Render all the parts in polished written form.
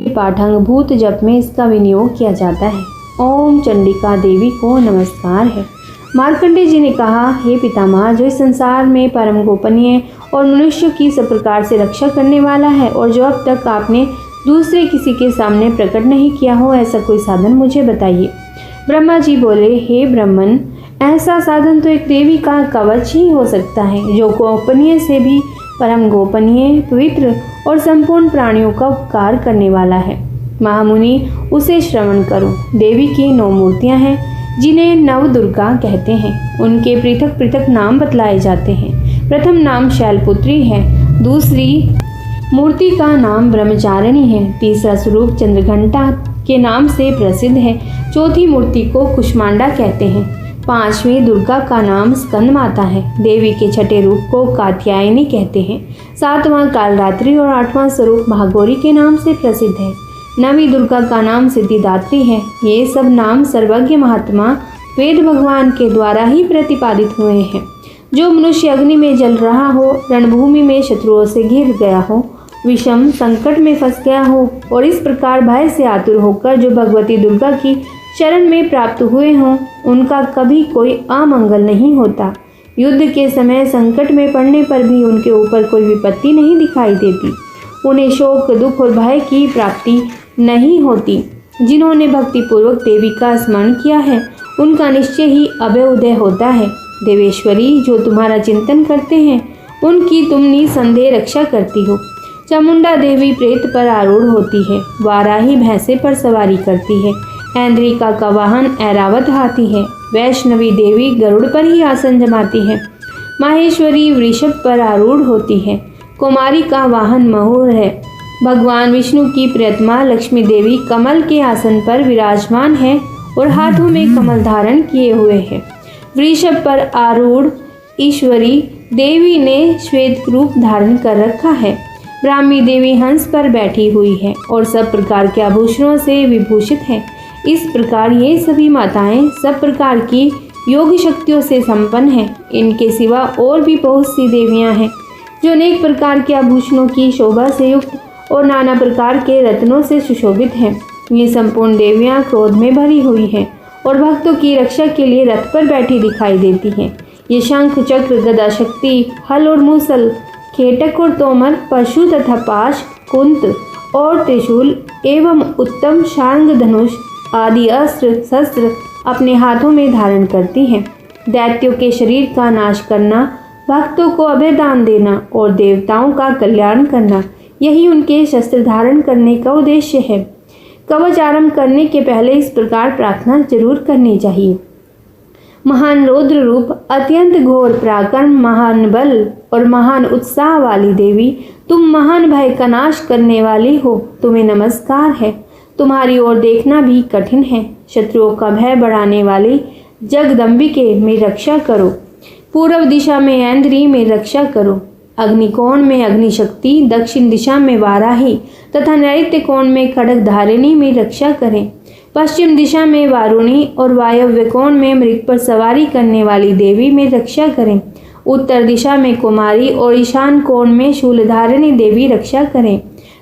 पाठांग भूत जप में इसका विनियोग किया जाता है। ओम चंडिका देवी को नमस्कार है। मार्कंडेय जी ने कहा, हे पितामह, जो इस संसार में परम गोपनीय और मनुष्य की सब प्रकार से रक्षा करने वाला है और जो अब तक आपने दूसरे किसी के सामने प्रकट नहीं किया हो, ऐसा कोई साधन मुझे बताइए। ब्रह्मा जी बोले, हे ब्राह्मण, ऐसा साधन तो एक देवी का कवच ही हो सकता है, जो गोपनीय से भी परम गोपनीय, पवित्र और संपूर्ण प्राणियों का उपकार करने वाला है। महामुनि, उसे श्रवण करो। देवी की 9 मूर्तियां हैं, जिन्हें नव दुर्गा कहते हैं। उनके पृथक पृथक नाम बतलाए जाते हैं। प्रथम नाम शैलपुत्री है, दूसरी मूर्ति का नाम ब्रह्मचारिणी है, तीसरा स्वरूप चंद्रघंटा के नाम से प्रसिद्ध है, चौथी मूर्ति को कुष्मांडा कहते हैं, पांचवी दुर्गा का नाम स्कंद माता है, देवी के छठे रूप को कात्यायनी कहते हैं, सातवां कालरात्रि और आठवां स्वरूप महागौरी के नाम से प्रसिद्ध है, नवी दुर्गा का नाम सिद्धिदात्री है। ये सब नाम सर्वज्ञ महात्मा वेद भगवान के द्वारा ही प्रतिपादित हुए हैं। जो मनुष्य अग्नि में जल रहा हो, रणभूमि में शत्रुओं से घिर गया हो, विषम संकट में फंस गया हो और इस प्रकार भय से आतुर होकर जो भगवती दुर्गा की शरण में प्राप्त हुए हों, उनका कभी कोई अमंगल नहीं होता। युद्ध के समय संकट में पड़ने पर भी उनके ऊपर कोई विपत्ति नहीं दिखाई देती। उन्हें शोक, दुख और भय की प्राप्ति नहीं होती। जिन्होंने भक्तिपूर्वक देवी का स्मरण किया है, उनका निश्चय ही अभय उदय होता है। देवेश्वरी, जो तुम्हारा चिंतन करते हैं, उनकी तुम निसंदेह रक्षा करती हो। चामुंडा देवी प्रेत पर आरूढ़ होती है, वाराही भैंसे पर सवारी करती है, ऐन्द्रिका का वाहन ऐरावत हाथी है, वैष्णवी देवी गरुड़ पर ही आसन जमाती है, माहेश्वरी वृषभ पर आरूढ़ होती है, कुमारी का वाहन मयूर है, भगवान विष्णु की प्रियतमा लक्ष्मी देवी कमल के आसन पर विराजमान है और हाथों में कमल धारण किए हुए है। वृषभ पर आरूढ़ ईश्वरी देवी ने श्वेत रूप धारण कर रखा है। ब्राह्मी देवी हंस पर बैठी हुई है और सब प्रकार के आभूषणों से विभूषित है। इस प्रकार ये सभी माताएं सब प्रकार की योग शक्तियों से संपन्न हैं। इनके सिवा और भी बहुत सी देवियां हैं जो अनेक प्रकार के आभूषणों की शोभा से युक्त और नाना प्रकार के रत्नों से सुशोभित हैं। ये संपूर्ण देवियां क्रोध में भरी हुई हैं और भक्तों की रक्षा के लिए रथ पर बैठी दिखाई देती हैं। ये शंख, चक्र, गदा शक्ति, हल और मूसल, खेटक और तोमर, पशु तथा पाश, कुंत और त्रिशूल एवं उत्तम शार्ंग धनुष आदि अस्त्र शस्त्र अपने हाथों में धारण करती हैं। दैत्यों के शरीर का नाश करना, भक्तों को अभय दान देना और देवताओं का कल्याण करना, यही उनके शस्त्र धारण करने का उद्देश्य है। कवच आरंभ करने के पहले इस प्रकार प्रार्थना जरूर करनी चाहिए। महान रौद्र रूप, अत्यंत घोर पराक्रम, महान बल और महान उत्साह वाली देवी, तुम महान भय का नाश करने वाली हो, तुम्हें नमस्कार है। तुम्हारी ओर देखना भी कठिन है। शत्रुओं का भय बढ़ाने वाली जगदम्बिके में रक्षा करो। पूर्व दिशा में ऐन्द्री में रक्षा करो। अग्निकोण में अग्निशक्ति, दक्षिण दिशा में वाराही तथा नैऋत्य कोण में खड्ग धारिणी में रक्षा करें। पश्चिम दिशा में वारुणी और वायव्य कोण में मृग पर सवारी करने वाली देवी में रक्षा करें। उत्तर दिशा में कुमारी और ईशान कोण में शूलधारिणी देवी रक्षा करें।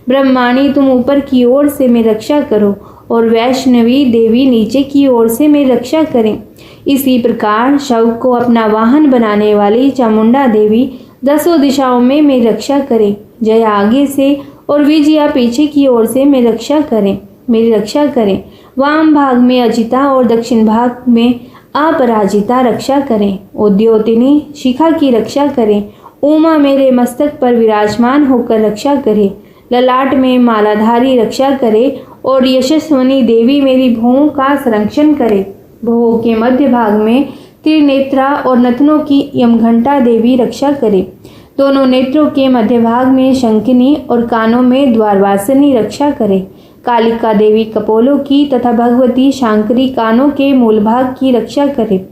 ब्रह्माणी, तुम ऊपर की ओर से में रक्षा करो और वैष्णवी देवी नीचे की ओर से में रक्षा करें। इसी प्रकार शव को अपना वाहन बनाने वाली चामुंडा देवी 10 दिशाओं में रक्षा करें। जया आगे से और विजया पीछे की ओर से में रक्षा करें, मेरी रक्षा करें। वाम भाग में अजिता और दक्षिण भाग में अपराजिता रक्षा करें। उद्योतिनी शिखा की रक्षा करें। उमा मेरे मस्तक पर विराजमान होकर रक्षा करे। ललाट में मालाधारी रक्षा करे और यशस्वनी देवी मेरी भुवों का संरक्षण करे। भुवों के मध्य भाग में त्रिनेत्रा और नथनों की यमघंटा देवी रक्षा करे। दोनों नेत्रों के मध्य भाग में शंकिनी और कानों में द्वारवासिनी रक्षा करे। कालिका देवी कपोलों की तथा भगवती शांकरी कानों के मूल भाग की रक्षा करे।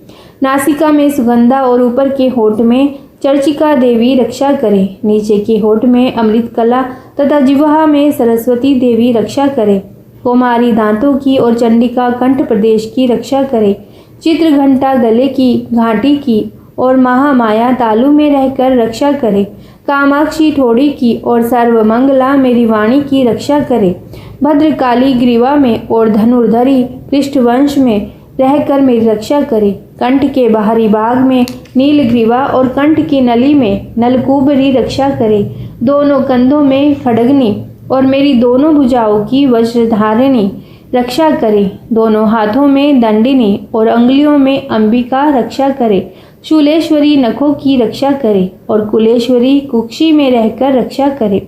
नासिका में सुगंधा और ऊपर के होठ में चर्चिका देवी रक्षा करे। नीचे के होठ में अमृत कला तथा जिह्वा में सरस्वती देवी रक्षा करे। कुमारी दांतों की और चंडिका कंठ प्रदेश की रक्षा करे। चित्र घंटा गले की घाटी की और महामाया तालु में रहकर रक्षा करे। कामाक्षी ठोड़ी की और सर्वमंगला मेरी वाणी की रक्षा करे। भद्रकाली ग्रीवा में और धनुर्धरी पृष्ठवंश में रहकर मेरी रक्षा करे। कंठ के बाहरी भाग में नीलग्रीवा और कंठ की नली में नलकूबरी रक्षा करे। दोनों कंधों में खड्गनी और मेरी दोनों भुजाओं की वज्रधारिणी रक्षा करे। दोनों हाथों में दंडिनी और अंगुलियों में अंबिका रक्षा करे। शूलेश्वरी नखों की रक्षा करे और कुलेश्वरी कुक्षी में रहकर रक्षा करे।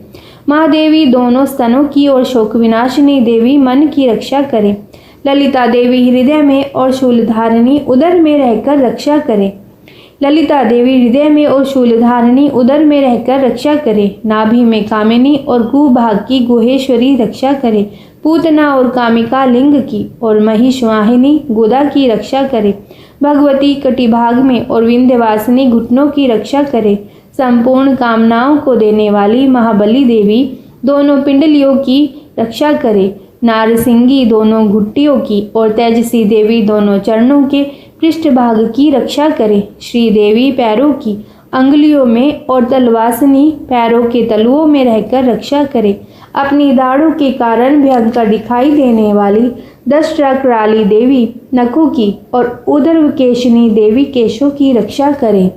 महादेवी दोनों स्तनों की और शोक विनाशिनी देवी मन की रक्षा करे। ललिता देवी हृदय में और शूलधारिणी उदर में रहकर रक्षा करे। ललिता देवी हृदय में और शूलधारिणी उदर में रहकर रक्षा करे। नाभि में कामिनी और गुभाग की गुहेश्वरी रक्षा करे। पूतना और कामिका लिंग की और महिषवाहिनी गुदा की रक्षा करे। भगवती कटिभाग में और विंध्यवासिनी घुटनों की रक्षा करे। संपूर्ण कामनाओं को देने वाली महाबली देवी दोनों पिंडलियों की रक्षा करे। नारसिंगी दोनों घुट्टियों की और तेजसी देवी दोनों चरणों के पृष्ठभाग की रक्षा करे। श्री देवी पैरों की अंगुलियों में और तलवासिनी पैरों के तलुओं में रहकर रक्षा करे। अपनी दाढ़ों के कारण भयंकर दिखाई देने वाली दशट्राकराली देवी नखों की और उदरकेशिनी देवी केशों की रक्षा करे।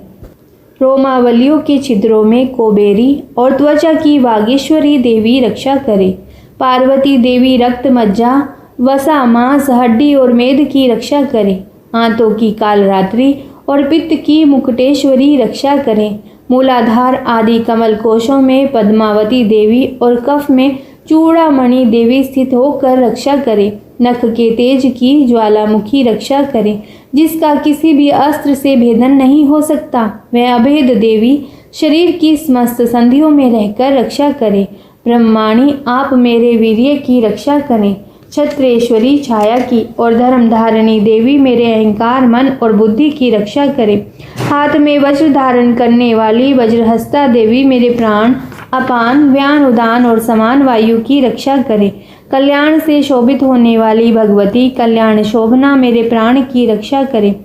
रोमावलियों के छिद्रों में कोबेरी और त्वचा की वागेश्वरी देवी रक्षा करे। पार्वती देवी रक्त मज्जा वसा मांस हड्डी और मेद की रक्षा करे। आंतों की कालरात्रि और पित्त की मुकुटेश्वरी रक्षा करे। मूलाधार आदि कमल कोशों में पद्मावती देवी और कफ में चूड़ामणि देवी स्थित होकर रक्षा करे। नख के तेज की ज्वालामुखी रक्षा करे। जिसका किसी भी अस्त्र से भेदन नहीं हो सकता, वह अभेद देवी शरीर की समस्त संधियों में रहकर रक्षा करे। ब्रह्माणी आप मेरे वीर्य की रक्षा करें। छत्रेश्वरी छाया की और धर्मधारिणी देवी मेरे अहंकार मन और बुद्धि की रक्षा करे। हाथ में वज्र धारण करने वाली वज्रहस्ता देवी मेरे प्राण अपान व्यान उदान और समान वायु की रक्षा करे। कल्याण से शोभित होने वाली भगवती कल्याण शोभना मेरे प्राण की रक्षा करे।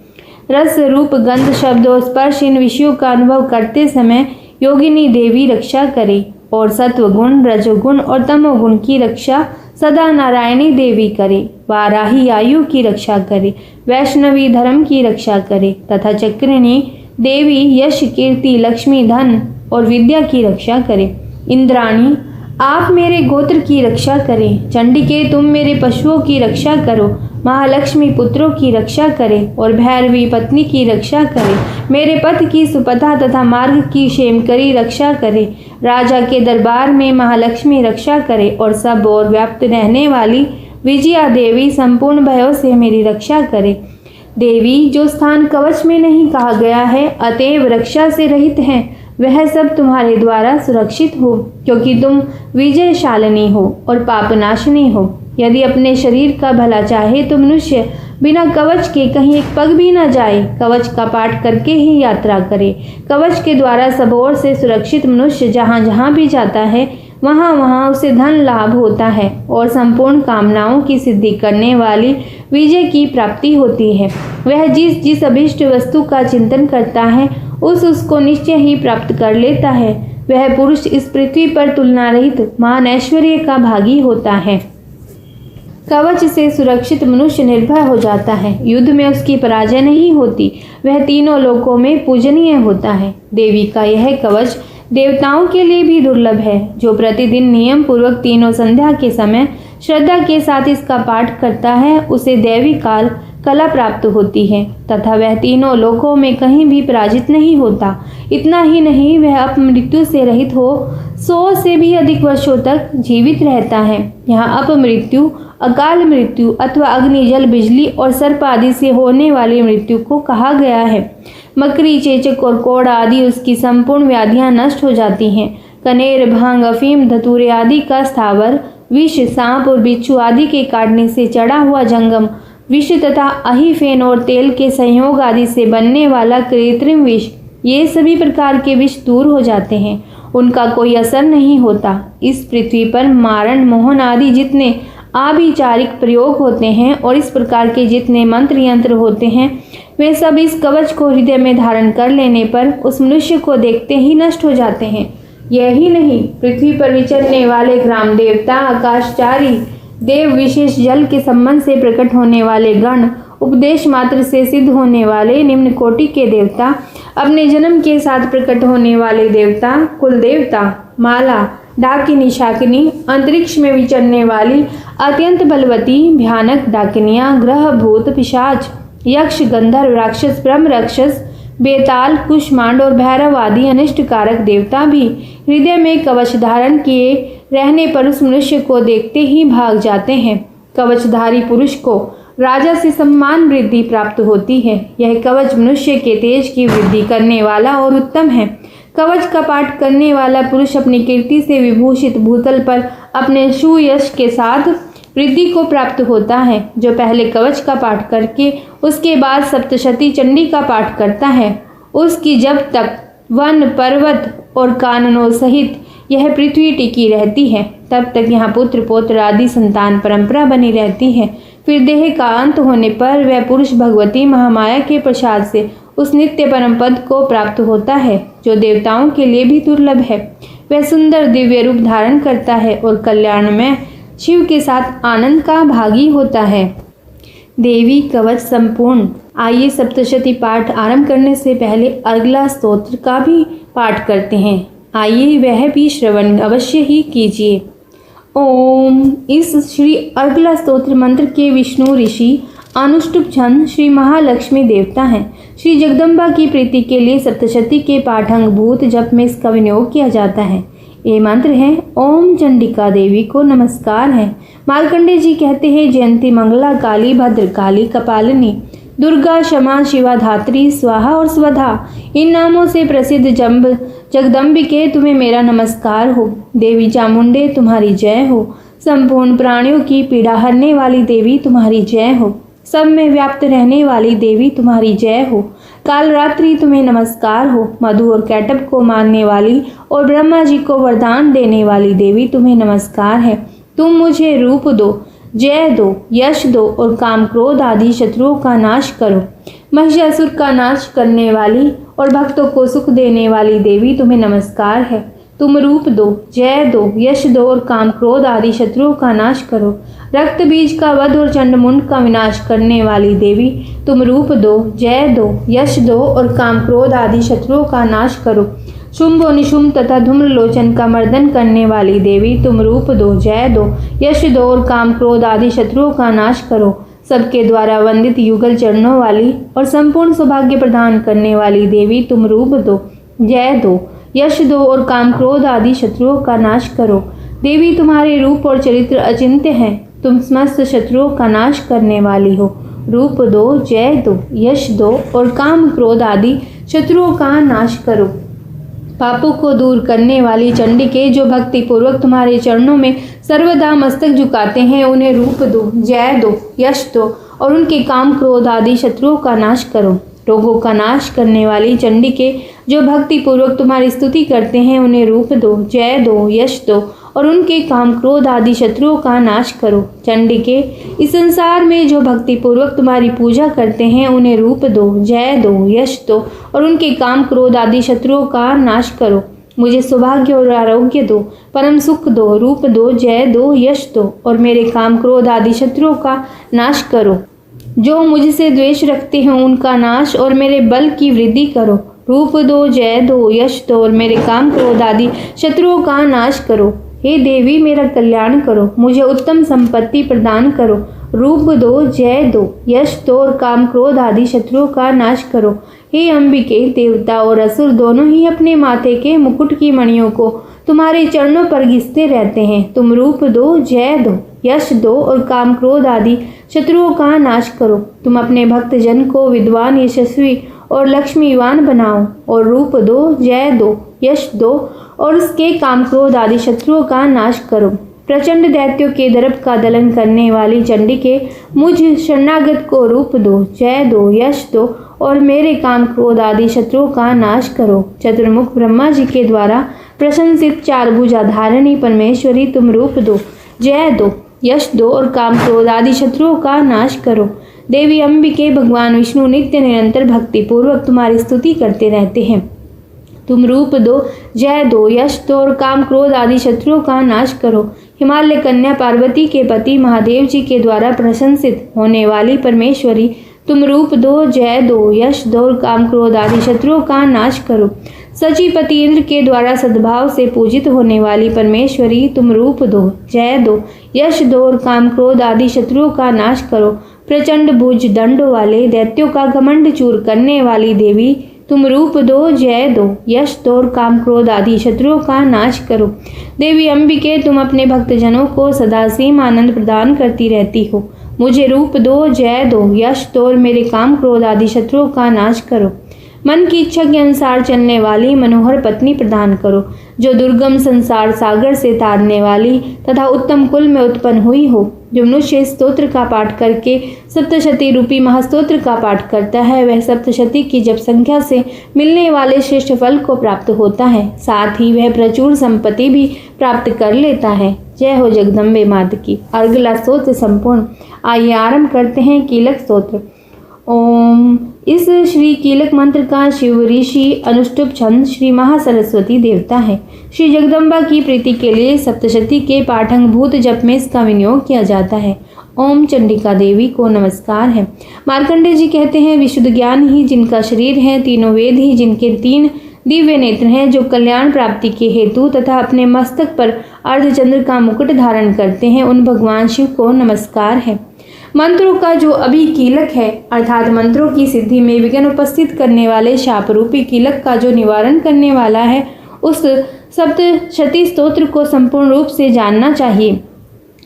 रस रूप गंध शब्द और स्पर्श इन विषयों का अनुभव करते समय योगिनी देवी रक्षा करे और सत्वगुण रजोगुण और तमोगुण की रक्षा सदा नारायणी देवी करे। वाराही आयु की रक्षा करे। वैष्णवी धर्म की रक्षा करे तथा चक्रिणी देवी यश कीर्ति लक्ष्मी धन और विद्या की रक्षा करे। इंद्राणी आप मेरे गोत्र की रक्षा करें। चंडिके तुम मेरे पशुओं की रक्षा करो। महालक्ष्मी पुत्रों की रक्षा करे और भैरवी पत्नी की रक्षा करे। मेरे पथ की सुपथा तथा मार्ग की क्षेमकरी रक्षा करे। राजा के दरबार में महालक्ष्मी रक्षा करे और सब ओर व्याप्त रहने वाली विजया देवी संपूर्ण भयों से मेरी रक्षा करे। देवी जो स्थान कवच में नहीं कहा गया है अतएव रक्षा से रहित हैं, वह सब तुम्हारे द्वारा सुरक्षित हो, क्योंकि तुम विजयशालिनी हो और पापनाशिनी हो। यदि अपने शरीर का भला चाहे तो मनुष्य बिना कवच के कहीं एक पग भी न जाए, कवच का पाठ करके ही यात्रा करे। कवच के द्वारा सब ओर से सुरक्षित मनुष्य जहाँ जहाँ भी जाता है वहाँ वहाँ उसे धन लाभ होता है और संपूर्ण कामनाओं की सिद्धि करने वाली विजय की प्राप्ति होती है। वह जिस जिस अभिष्ट वस्तु का चिंतन करता है उसको निश्चय ही प्राप्त कर लेता है। वह पुरुष इस पृथ्वी पर तुलना रहित महान ऐश्वर्य का भागी होता है। कवच से सुरक्षित मनुष्य निर्भय हो जाता है। युद्ध में उसकी पराजय नहीं होती। वह तीनों लोकों में पूजनीय होता है। देवी का यह कवच देवताओं के लिए भी दुर्लभ है। जो प्रतिदिन नियम पूर्वक तीनों संध्या के समय श्रद्धा के साथ इसका पाठ करता है उसे दैवी काल कला प्राप्त होती है तथा वह तीनों लोकों में कहीं भी पराजित नहीं होता। इतना ही नहीं, वह अपमृत्यु से रहित हो 100 से भी अधिक वर्षों तक जीवित रहता है। यहाँ अपमृत्यु अकाल मृत्यु अथवा अग्नि जल बिजली और सर्प आदि से होने वाली मृत्यु को कहा गया है। मकरी चेचक और कोड़ आदि उसकी संपूर्ण व्याधियां नष्ट हो जाती हैं। कनेर भांग अफीम धतूरे आदि का स्थावर विष सांप और बिच्छू आदि के काटने से चढ़ा हुआ जंगम विष तथा अहिफेन और तेल के संयोग आदि से बनने वाला कृत्रिम विष, ये सभी प्रकार के विष दूर हो जाते हैं। उनका कोई असर नहीं होता। इस पृथ्वी पर मारण मोहन आदि जितने आभिचारिक प्रयोग होते हैं और इस प्रकार के जितने मंत्र यंत्र होते हैं वे सब इस कवच को हृदय में धारण कर लेने पर उस मनुष्य को देखते ही नष्ट हो जाते हैं। यही नहीं, पृथ्वी पर विचरने वाले ग्राम देवता आकाशचारी देव विशेष जल के संबंध से प्रकट होने वाले गण, उपदेश मात्र से सिद्ध होने वाले निम्न कोटि के देवता, अपने जन्म के साथ प्रकट होने वाले देवता, कुल देवता, माला, डाकिनी, शाकिनी, अंतरिक्ष में विचरने वाली अत्यंत बलवती भयानक डाकिनियाँ, ग्रह, भूत, पिशाच, यक्ष, गंधर्व, राक्षस, ब्रह्म राक्षस, बेताल, कुष्मांड और भैरव आदि अनिष्टकारक देवता भी हृदय में कवच धारण किए रहने पर उस मनुष्य को देखते ही भाग जाते हैं। कवचधारी पुरुष को राजा से सम्मान वृद्धि प्राप्त होती है। यह कवच मनुष्य के तेज की वृद्धि करने वाला और उत्तम है। कवच का पाठ करने वाला पुरुष अपनी कीर्ति से विभूषित भूतल पर अपने सुयश के साथ वृद्धि को प्राप्त होता है। जो पहले कवच का पाठ करके उसके बाद सप्तशती चंडी का पाठ करता है, उसकी जब तक वन, पर्वत और काननों सहित यह पृथ्वी टिकी रहती है, तब तक यहाँ पुत्र पौत्र आदि संतान परंपरा बनी रहती है। फिर देह का अंत होने पर वह पुरुष भगवती महामाया के प्रसाद से उस नित्य परम पद को प्राप्त होता है, जो देवताओं के लिए भी दुर्लभ है। वह सुंदर दिव्य रूप धारण करता है और कल्याण में शिव के साथ आनंद का भागी होता है। देवी कवच संपूर्ण। आइए सप्तशती पाठ आरंभ करने से पहले अर्गला स्तोत्र का भी पाठ करते हैं। आइए वह भी श्रवण अवश्य ही कीजिए। ओम। इस श्री अर्गला स्तोत्र मंत्र के विष्णु ऋषि अनुष्टुप छंद श्री महालक्ष्मी देवता हैं। श्री जगदम्बा की प्रीति के लिए सप्तशती के पाठांगभूत जप में इसका विनियोग किया जाता है। ये मंत्र है ओम चंडिका देवी को नमस्कार है। मार्कंडे जी कहते हैं जयंती मंगला काली भद्रकाली कपालिनी दुर्गा क्षमा शिवा धात्री स्वाहा और स्वधा, इन नामों से प्रसिद्ध जगदम्बिके तुम्हें मेरा नमस्कार हो। देवी चामुंडे तुम्हारी जय हो। संपूर्ण प्राणियों की पीड़ा हरने वाली देवी तुम्हारी जय हो। सब में व्याप्त रहने वाली देवी तुम्हारी जय हो। काल रात्रि तुम्हें नमस्कार हो। मधु और कैटब को मारने वाली और ब्रह्मा जी को वरदान देने वाली देवी तुम्हें नमस्कार है। तुम मुझे रूप दो, जय दो, यश दो और काम क्रोध आदि शत्रुओं का नाश करो। महिषासुर का नाश करने वाली और भक्तों को सुख देने वाली देवी तुम्हें नमस्कार है। तुम रूप दो, जय दो, यश दो और काम क्रोध आदि शत्रुओं का नाश करो। रक्त बीज का वध और चंडमुंड का विनाश करने वाली देवी तुम रूप दो, जय दो, यश दो और काम क्रोध आदि शत्रुओं का नाश करो। शुंभ और निशुंभ तथा धूम्रलोचन का मर्दन करने वाली देवी तुम रूप दो, जय दो, यश दो और काम क्रोध आदि शत्रुओं का नाश करो। सबके द्वारा वंदित युगल चरणों वाली और संपूर्ण सौभाग्य प्रदान करने वाली देवी तुम रूप दो, जय दो, यश दो और काम क्रोध आदि शत्रुओं का नाश करो। देवी तुम्हारे रूप और चरित्र अचिंत्य हैं। तुम समस्त शत्रुओं का नाश करने वाली हो। रूप दो, जय दो, यश दो और काम क्रोध आदि शत्रुओं का नाश करो। पापों को दूर करने वाली चंडिके जो भक्ति पूर्वक तुम्हारे चरणों में सर्वदा मस्तक झुकाते हैं, उन्हें रूप दो, जय दो, यश दो और उनके काम क्रोध आदि शत्रुओं का नाश करो। रोगों का नाश करने वाली चंडिके जो भक्ति पूर्वक तुम्हारी स्तुति करते हैं, उन्हें रूप दो, जय दो, यश दो और उनके काम क्रोध आदि शत्रुओं का नाश करो। चंडिके इस संसार में जो भक्ति पूर्वक तुम्हारी पूजा करते हैं, उन्हें रूप दो, जय दो, यश दो और उनके काम क्रोध आदि शत्रुओं का नाश करो। मुझे सौभाग्य और आरोग्य दो, परम सुख दो, रूप दो, जय दो, यश दो और मेरे काम क्रोध आदि शत्रुओं का नाश करो। जो मुझसे द्वेष रखते हैं उनका नाश और मेरे बल की वृद्धि करो। रूप दो, जय दो, यश दो और मेरे काम क्रोध आदि शत्रुओं का नाश करो। हे देवी मेरा कल्याण करो, मुझे उत्तम संपत्ति प्रदान करो। रूप दो, जय दो, यश दो और काम क्रोध आदि शत्रुओं का नाश करो। हे अंबिके, देवता और असुर दोनों ही अपने माथे के मुकुट की मणियों को तुम्हारे चरणों पर घिसते रहते हैं। तुम रूप दो, जय दो, यश दो और काम क्रोध आदि शत्रुओं का नाश करो। तुम अपने भक्त जन को विद्वान, यशस्वी और लक्ष्मीवान बनाओ और रूप दो, जय दो, यश दो और उसके काम क्रोध आदि शत्रुओं का नाश करो। प्रचंड दैत्यों के दर्प का दलन करने वाली चंडिके मुझ शरणागत को रूप दो, जय दो, यश दो और मेरे काम क्रोध आदि शत्रुओं का नाश करो। चतुर्मुख ब्रह्मा जी के द्वारा प्रशंसित चार भुजाधारिणी परमेश्वरी तुम रूप दो, जय दो, यश दो और काम क्रोध आदि शत्रुओं का नाश करो। देवी अंबिके, भगवान विष्णु नित्य निरंतर भक्ति पूर्वक तुम्हारी स्तुति करते रहते हैं। तुम रूप दो, जय दो, यश दो और काम क्रोध आदि शत्रुओं का नाश करो। हिमालय कन्या पार्वती के पति महादेव जी के द्वारा प्रशंसित होने वाली परमेश्वरी, तुम रूप दो, जय दो, यश दो और काम क्रोध आदि शत्रुओं का नाश करो। सचीपति इंद्र के द्वारा सद्भाव से पूजित होने वाली परमेश्वरी, तुम रूप दो, जय दो, यश दो और काम क्रोध आदि शत्रुओं का नाश करो। प्रचंड भुज दंड वाले दैत्यों का घमंड चूर करने वाली देवी, तुम रूप दो, जय दो, यश दो और काम क्रोध आदि शत्रुओं का नाश करो। देवी अंबिके, तुम अपने भक्तजनों को सदासीम आनंद प्रदान करती रहती हो। मुझे रूप दो, जय दो, यश दो और मेरे काम क्रोध आदि शत्रुओं का नाश करो। मन की इच्छा के अनुसार चलने वाली मनोहर पत्नी प्रदान करो, जो दुर्गम संसार सागर से तारने वाली तथा उत्तम कुल में उत्पन्न हुई हो। जो मनुष्य स्तोत्र का पाठ करके सप्तशती रूपी महास्तोत्र का पाठ करता है, वह सप्तशती की जप संख्या से मिलने वाले श्रेष्ठ फल को प्राप्त होता है। साथ ही वह प्रचुर संपत्ति भी प्राप्त कर लेता है। जय हो जगदम्बे माता की। अगला स्तोत्र संपूर्ण। आइए आरंभ करते हैं कीलक स्तोत्र। ओम। इस श्री कीलक मंत्र का शिव ऋषि अनुष्टुप छंद श्री महासरस्वती देवता है। श्री जगदम्बा की प्रीति के लिए सप्तशती के पाठंगभूत जप में इसका विनियोग किया जाता है। ओम चंडिका देवी को नमस्कार है। मार्कंडेय जी कहते हैं, विशुद्ध ज्ञान ही जिनका शरीर है, तीनों वेद ही जिनके 3 दिव्य नेत्र हैं, जो कल्याण प्राप्ति के हेतु तथा अपने मस्तक पर अर्धचंद्र का मुकुट धारण करते हैं, उन भगवान शिव को नमस्कार है। मंत्रों का जो अभी कीलक है, अर्थात मंत्रों की सिद्धि में विघ्न उपस्थित करने वाले शाप रूपी कीलक का जो निवारण करने वाला है, उस सप्तशती स्तोत्र को संपूर्ण रूप से जानना चाहिए।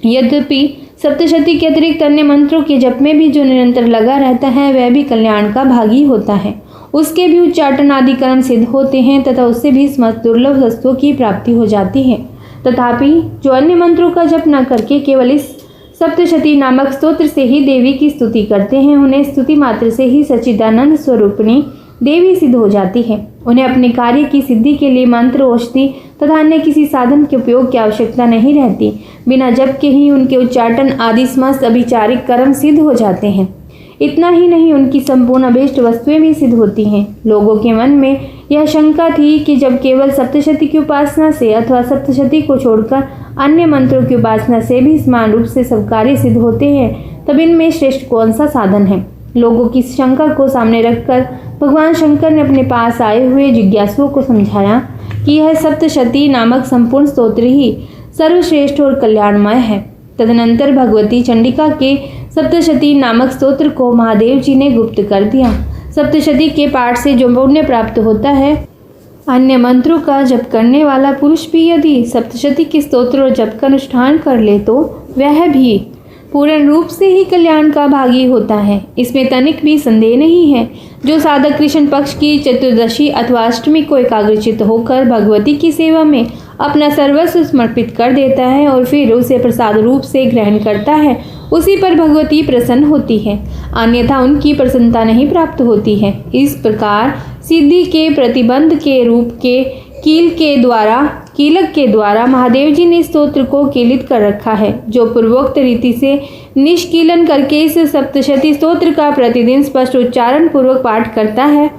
यद्यपि सप्तशती के अतिरिक्त अन्य मंत्रों के जप में भी जो निरंतर लगा रहता है, वह भी कल्याण का भागी होता है। उसके भी उच्चाटन आदि कर्म सिद्ध होते हैं तथा उससे भी समस्त दुर्लभ वस्तुओं की प्राप्ति हो जाती है। तथापि जो अन्य मंत्रों का जप न करके केवल इस सप्तशती नामक स्तोत्र से ही देवी की स्तुति करते हैं, उन्हें स्तुति मात्र से ही सच्चिदानंद स्वरूपिणी देवी सिद्ध हो जाती है। उन्हें अपने कार्य की सिद्धि के लिए मंत्र, औषधि तथा अन्य किसी साधन के उपयोग की आवश्यकता नहीं रहती। बिना जप के ही उनके उच्चाटन आदि समस्त अभिचारिक कर्म सिद्ध हो जाते हैं। इतना ही नहीं, उनकी संपूर्ण अभीष्ट वस्तुएं भी सिद्ध होती हैं। लोगों के मन में यह शंका थी कि जब केवल सप्तशती की उपासना से अथवा सप्तशती को छोड़कर अन्य मंत्रों की उपासना से भी समान रूप से सब कार्य सिद्ध होते हैं, तब इनमें श्रेष्ठ कौन सा साधन है। लोगों की शंका को सामने रखकर भगवान शंकर ने अपने पास आए हुए जिज्ञासुओं को समझाया कि यह सप्तशती नामक संपूर्ण स्तोत्र ही सर्वश्रेष्ठ और कल्याणमय है। तदनंतर भगवती चंडिका के सप्तशती नामक स्तोत्र को महादेव जी ने गुप्त कर दिया। सप्तशती के पाठ से जो पुण्य प्राप्त होता है, अन्य मंत्रों का जप करने वाला पुरुष भी यदि सप्तशती के स्तोत्र और जप का अनुष्ठान कर ले, तो वह भी पूर्ण रूप से ही कल्याण का भागी होता है। इसमें तनिक भी संदेह नहीं है। जो साधक कृष्ण पक्ष की चतुर्दशी अथवा अष्टमी को एकाग्रचित्त होकर भगवती की सेवा में अपना सर्वस्व समर्पित कर देता है और फिर उसे प्रसाद रूप से ग्रहण करता है, उसी पर भगवती प्रसन्न होती है, अन्यथा उनकी प्रसन्नता नहीं प्राप्त होती है। इस प्रकार सिद्धि के प्रतिबंध के रूप के कीलक के द्वारा महादेव जी ने स्तोत्र को कीलित कर रखा है। जो पूर्वोक्त रीति से निष्कीलन करके इस सप्तशती स्तोत्र का प्रतिदिन स्पष्ट उच्चारण पूर्वक पाठ करता है,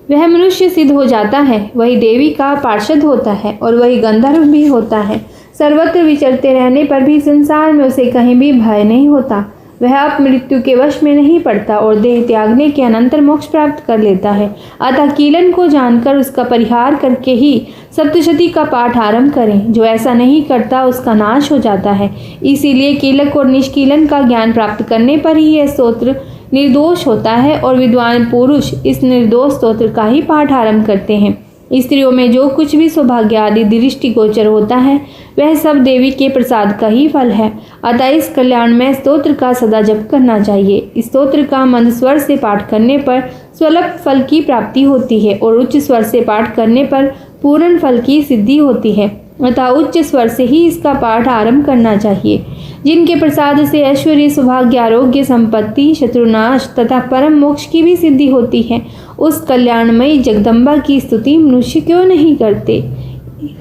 वह मनुष्य सिद्ध हो जाता है, वही देवी का पार्षद होता है और वही गंधर्व भी होता है। सर्वत्र विचरते रहने पर भी संसार में उसे कहीं भी भय नहीं होता। वह अब मृत्यु के वश में नहीं पड़ता और देह त्यागने के अनंतर मोक्ष प्राप्त कर लेता है। अतः कीलन को जानकर उसका परिहार करके ही सप्तशती का पाठ आरंभ करें। जो ऐसा नहीं करता उसका नाश हो जाता है। इसीलिए कीलक और निष्कीलन का ज्ञान प्राप्त करने पर ही यह स्तोत्र निर्दोष होता है और विद्वान पुरुष इस निर्दोष स्तोत्र का ही पाठ आरंभ करते हैं। स्त्रियों में जो कुछ भी सौभाग्य आदि दृष्टिगोचर होता है, वह सब देवी के प्रसाद का ही फल है। अतः इस कल्याणमय स्तोत्र का सदा जप करना चाहिए। इस स्तोत्र का मंद स्वर से पाठ करने पर स्वल्प फल की प्राप्ति होती है और उच्च स्वर से पाठ करने पर पूर्ण फल की सिद्धि होती है। अतः उच्च स्वर से ही इसका पाठ आरंभ करना चाहिए। जिनके प्रसाद से ऐश्वर्य, सौभाग्य, आरोग्य, संपत्ति, शत्रुनाश तथा परम मोक्ष की भी सिद्धि होती है, उस कल्याणमयी जगदम्बा की स्तुति मनुष्य क्यों नहीं करते।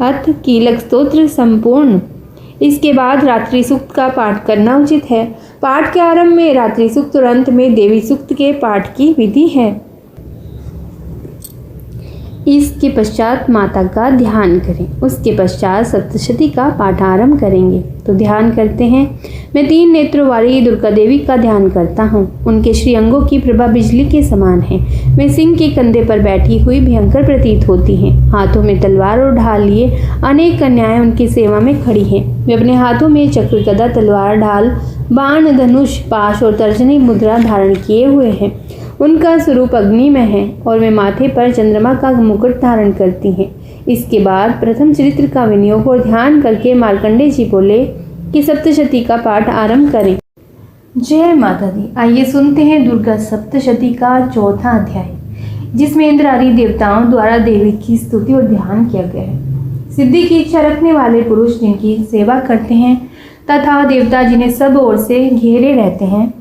अथ कीलक स्तोत्र संपूर्ण। इसके बाद रात्रि सूक्त का पाठ करना उचित है। पाठ के आरंभ में रात्रि सूक्त और अंत में देवी सूक्त के पाठ की विधि है। इसके पश्चात माता का ध्यान करें। उसके पश्चात सप्तशती का पाठ आरंभ करेंगे। तो ध्यान करते हैं। मैं 3 नेत्रों वाली दुर्गा देवी का ध्यान करता हूँ। उनके श्री अंगों की प्रभा बिजली के समान है। वे सिंह के कंधे पर बैठी हुई भयंकर प्रतीत होती हैं। हाथों में तलवार और ढाल लिए अनेक कन्याएं उनकी सेवा में खड़ी हैं। वे अपने हाथों में चक्र, गदा, तलवार, ढाल, बाण, धनुष, पाश और तर्जनी मुद्रा धारण किए हुए हैं। उनका स्वरूप अग्नि में है और वे माथे पर चंद्रमा का मुकुट धारण करती हैं। इसके बाद प्रथम चरित्र का विनियोग और ध्यान करके मार्कंडेय जी बोले कि सप्तशती का पाठ आरंभ करें। जय माता दी। आइए सुनते हैं दुर्गा सप्तशती का 4था अध्याय, जिसमें इंद्र आदि देवताओं द्वारा देवी की स्तुति और ध्यान किया गया है। सिद्धि की इच्छा रखने वाले पुरुष जिनकी सेवा करते हैं तथा देवता जिन्हें सब ओर से घेरे रहते हैं,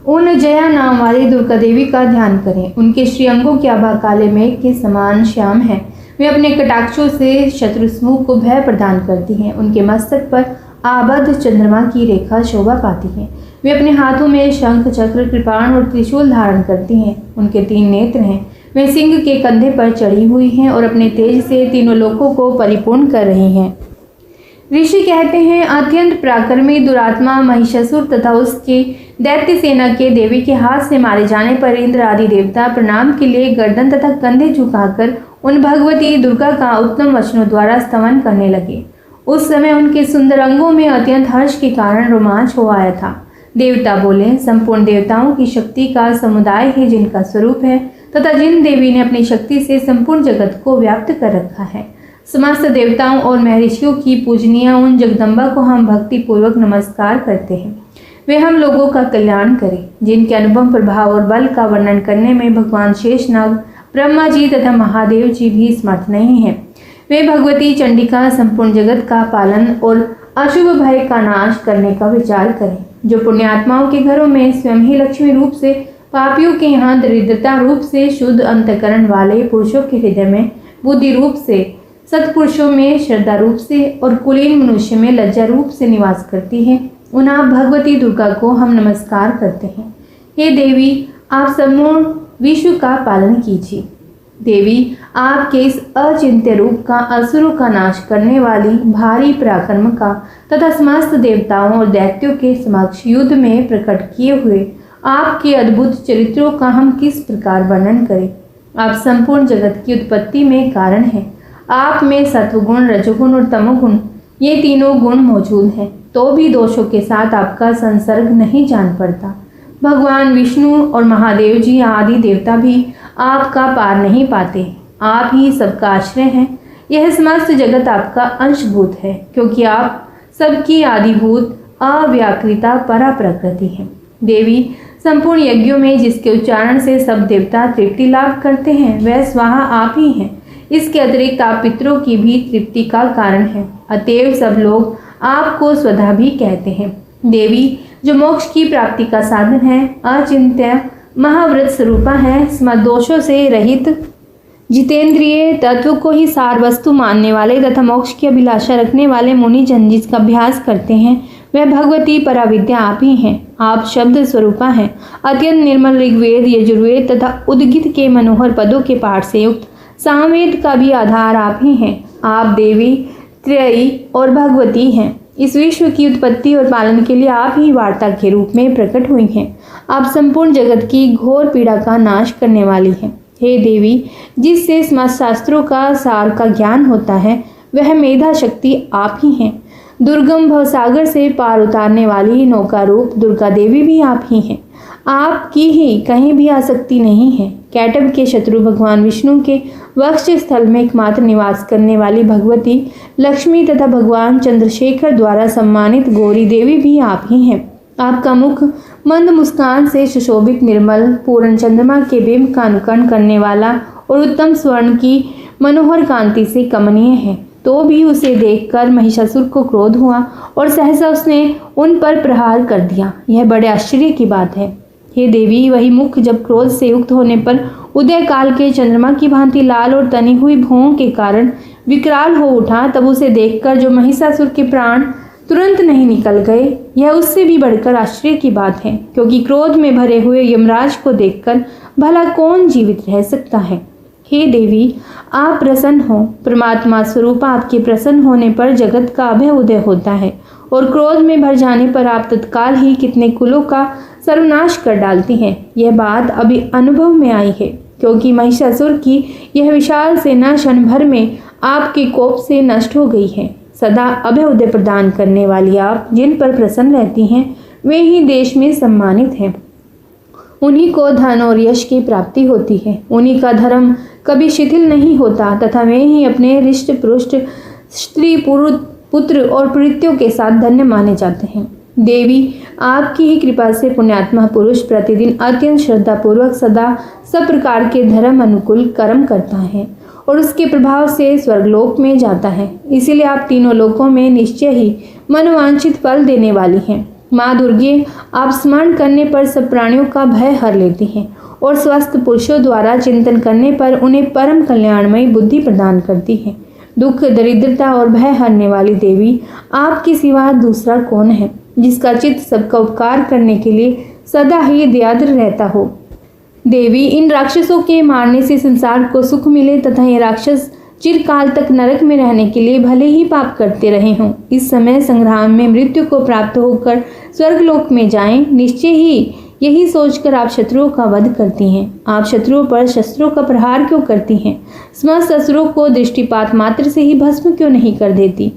उन जया नाम वाली दुर्गा देवी का ध्यान करें। उनके श्री अंगों की आभा काले मेघ के समान श्याम है। वे अपने कटाक्षों से शत्रु समूह को भय प्रदान करती हैं। उनके मस्तक पर आबद्ध चंद्रमा की रेखा शोभा पाती है। वे अपने हाथों में शंख, चक्र, कृपाण और त्रिशूल धारण करती हैं। उनके 3 नेत्र हैं। वे सिंह के कंधे पर चढ़ी हुई हैं और अपने तेज से तीनों लोकों को परिपूर्ण कर रही हैं। ऋषि कहते हैं, अत्यंत पराक्रमी दुरात्मा महिषासुर तथा उसकी दैत्य सेना के देवी के हाथ से मारे जाने पर इंद्र आदि देवता प्रणाम के लिए गर्दन तथा कंधे झुकाकर उन भगवती दुर्गा का उत्तम वचनों द्वारा स्तवन करने लगे। उस समय उनके सुंदर अंगों में अत्यंत हर्ष के कारण रोमांच हो आया था। देवता बोले, संपूर्ण देवताओं की शक्ति का समुदाय है जिनका स्वरूप है तथा जिन देवी ने अपनी शक्ति से संपूर्ण जगत को व्याप्त कर रखा है। समस्त देवताओं और महर्षियों की पूजनीय उन जगदम्बा को हम भक्ति पूर्वक नमस्कार करते हैं। वे हम लोगों का कल्याण करें। जिनके अनुपम प्रभाव और बल का वर्णन करने में भगवान शेषनाग, ब्रह्मा जी तथा महादेव जी भी समर्थ नहीं हैं। वे भगवती चंडिका संपूर्ण जगत का पालन और अशुभ भय का नाश करने का विचार करें। जो पुण्यात्माओं के घरों में स्वयं ही लक्ष्मी रूप से, पापियों के यहाँ दरिद्रता रूप से, शुद्ध अंतकरण वाले पुरुषों के हृदय में बुद्धि रूप से, सत्पुरुषों में श्रद्धा रूप से और कुलीन मनुष्य में लज्जा रूप से निवास करती है, उन आप भगवती दुर्गा को हम नमस्कार करते हैं। हे देवी, आप संपूर्ण विश्व का पालन कीजिए। देवी, आपके इस अचिंत्य रूप का, असुरों का नाश करने वाली भारी पराक्रम का तथा समस्त देवताओं और दैत्यों के समक्ष युद्ध में प्रकट किए हुए आपके अद्भुत चरित्रों का हम किस प्रकार वर्णन करें। आप संपूर्ण जगत की उत्पत्ति में कारण हैं। आप में सत्वगुण, रजोगुण और तमोगुण, ये तीनों गुण मौजूद हैं, तो भी दोषों के साथ आपका संसर्ग नहीं जान पड़ता। भगवान विष्णु और महादेव जी आदि देवता भी आपका पार नहीं पाते। आप ही सबका आश्रय हैं। यह समस्त जगत आपका अंशभूत है, क्योंकि आप सबकी आदिभूत अव्याकृता परा प्रकृति है। देवी, संपूर्ण यज्ञों में जिसके उच्चारण से सब देवता तृप्ति लाभ करते हैं, वह स्वाहा आप ही हैं। इसके अतिरिक्त आप पितरों की भी तृप्ति का कारण है। अतएव सब लोग आपको स्वधा भी कहते हैं। देवी, जो मोक्ष की प्राप्ति का साधन है, अचिंत्य महाव्रत स्वरूपा है, समदोषों से रहित, जितेंद्रिय, तत्व को ही सार वस्तु मानने वाले तथा मोक्ष की अभिलाषा रखने वाले मुनि जन जिसका अभ्यास करते हैं, वह भगवती पराविद्या आप ही हैं। आप शब्द स्वरूपा हैं। अत्यंत निर्मल ऋग्वेद, यजुर्वेद तथा उद्गीत के मनोहर पदों के पाठ से युक्त सामवेद का भी आधार आप ही हैं। आप देवी, त्रयी और भगवती हैं। इस विश्व की उत्पत्ति और पालन के लिए आप ही वार्ता के रूप में प्रकट हुई हैं। आप संपूर्ण जगत की घोर पीड़ा का नाश करने वाली हैं। हे देवी, जिससे समस्त शास्त्रों का सार का ज्ञान होता है, वह मेधा शक्ति आप ही हैं। दुर्गम भवसागर से पार उतारने वाली नौका रूप दुर्गा देवी भी आप ही हैं। आपकी ही कहीं भी आसक्ति नहीं है। कैटब के शत्रु भगवान विष्णु के वक्ष स्थल में एकमात्र निवास करने वाली भगवती लक्ष्मी तथा भगवान चंद्रशेखर द्वारा सम्मानित गौरी देवी भी आप ही हैं। आपका मुख मंद मुस्कान से सुशोभित, निर्मल, पूर्ण चंद्रमा के बिंब का अनुकरण करने वाला और उत्तम स्वर्ण की मनोहर कांति से कमनीय है। तो भी उसे देखकर महिषासुर को क्रोध हुआ और सहसा उसने उन पर प्रहार कर दिया। यह बड़े आश्चर्य की बात है। हे देवी, वही मुख जब क्रोध से युक्त होने पर उदय काल के चंद्रमा की भांति लाल और तनी हुई भौं के कारण विकराल हो उठा, तब उसे देखकर जो महिषासुर के प्राण तुरंत नहीं निकल गए, यह उससे भी बढ़कर आश्चर्य की बात है, क्योंकि क्रोध में भरे हुए यमराज को देखकर भला कौन जीवित रह सकता है। हे देवी, आप प्रसन्न हो। परमात्मा स्वरूप आपके प्रसन्न होने पर जगत का अभय उदय होता है और क्रोध में भर जाने पर आप तत्काल ही कितने कुलों का सर्वनाश कर डालती हैं। यह बात अभी अनुभव में आई है, क्योंकि महिषासुर की यह विशाल सेना क्षण भर में आपके कोप से नष्ट हो गई है। सदा अभय उदय प्रदान करने वाली आप जिन पर प्रसन्न रहती हैं, वे ही देश में सम्मानित हैं। उन्हीं को धन और यश की प्राप्ति होती है। उन्हीं का धर्म कभी शिथिल नहीं होता तथा वे ही अपने रिष्ट पुरुष स्त्री पुत्र और प्रीतियों के साथ धन्य माने जाते हैं। देवी, आपकी ही कृपा से पुण्यात्मा पुरुष प्रतिदिन अत्यंत श्रद्धापूर्वक सदा सब प्रकार के धर्म अनुकूल कर्म करता है और उसके प्रभाव से स्वर्गलोक में जाता है। इसीलिए आप तीनों लोकों में निश्चय ही मनोवांछित फल देने वाली हैं। माँ दुर्गे, आप स्मरण करने पर सब प्राणियों का भय हर लेती हैं और स्वस्थ पुरुषों द्वारा चिंतन करने पर उन्हें परम कल्याणमयी बुद्धि प्रदान करती हैं। दुख, दरिद्रता और भय हरने वाली देवी, आपके सिवा दूसरा कौन है जिसका चित्त सबका उपकार करने के लिए सदा ही दयाद्र रहता हो। देवी, इन राक्षसों के मारने से संसार को सुख मिले तथा ये राक्षस चिरकाल तक नरक में रहने के लिए भले ही पाप करते रहे हों, इस समय संग्राम में मृत्यु को प्राप्त होकर स्वर्गलोक में जाएं, निश्चय ही यही सोचकर आप शत्रुओं का वध करती हैं। आप शत्रुओं पर शस्त्रों का प्रहार क्यों करती हैं? समस्त असुरों को दृष्टिपात मात्र से ही भस्म क्यों नहीं कर देती?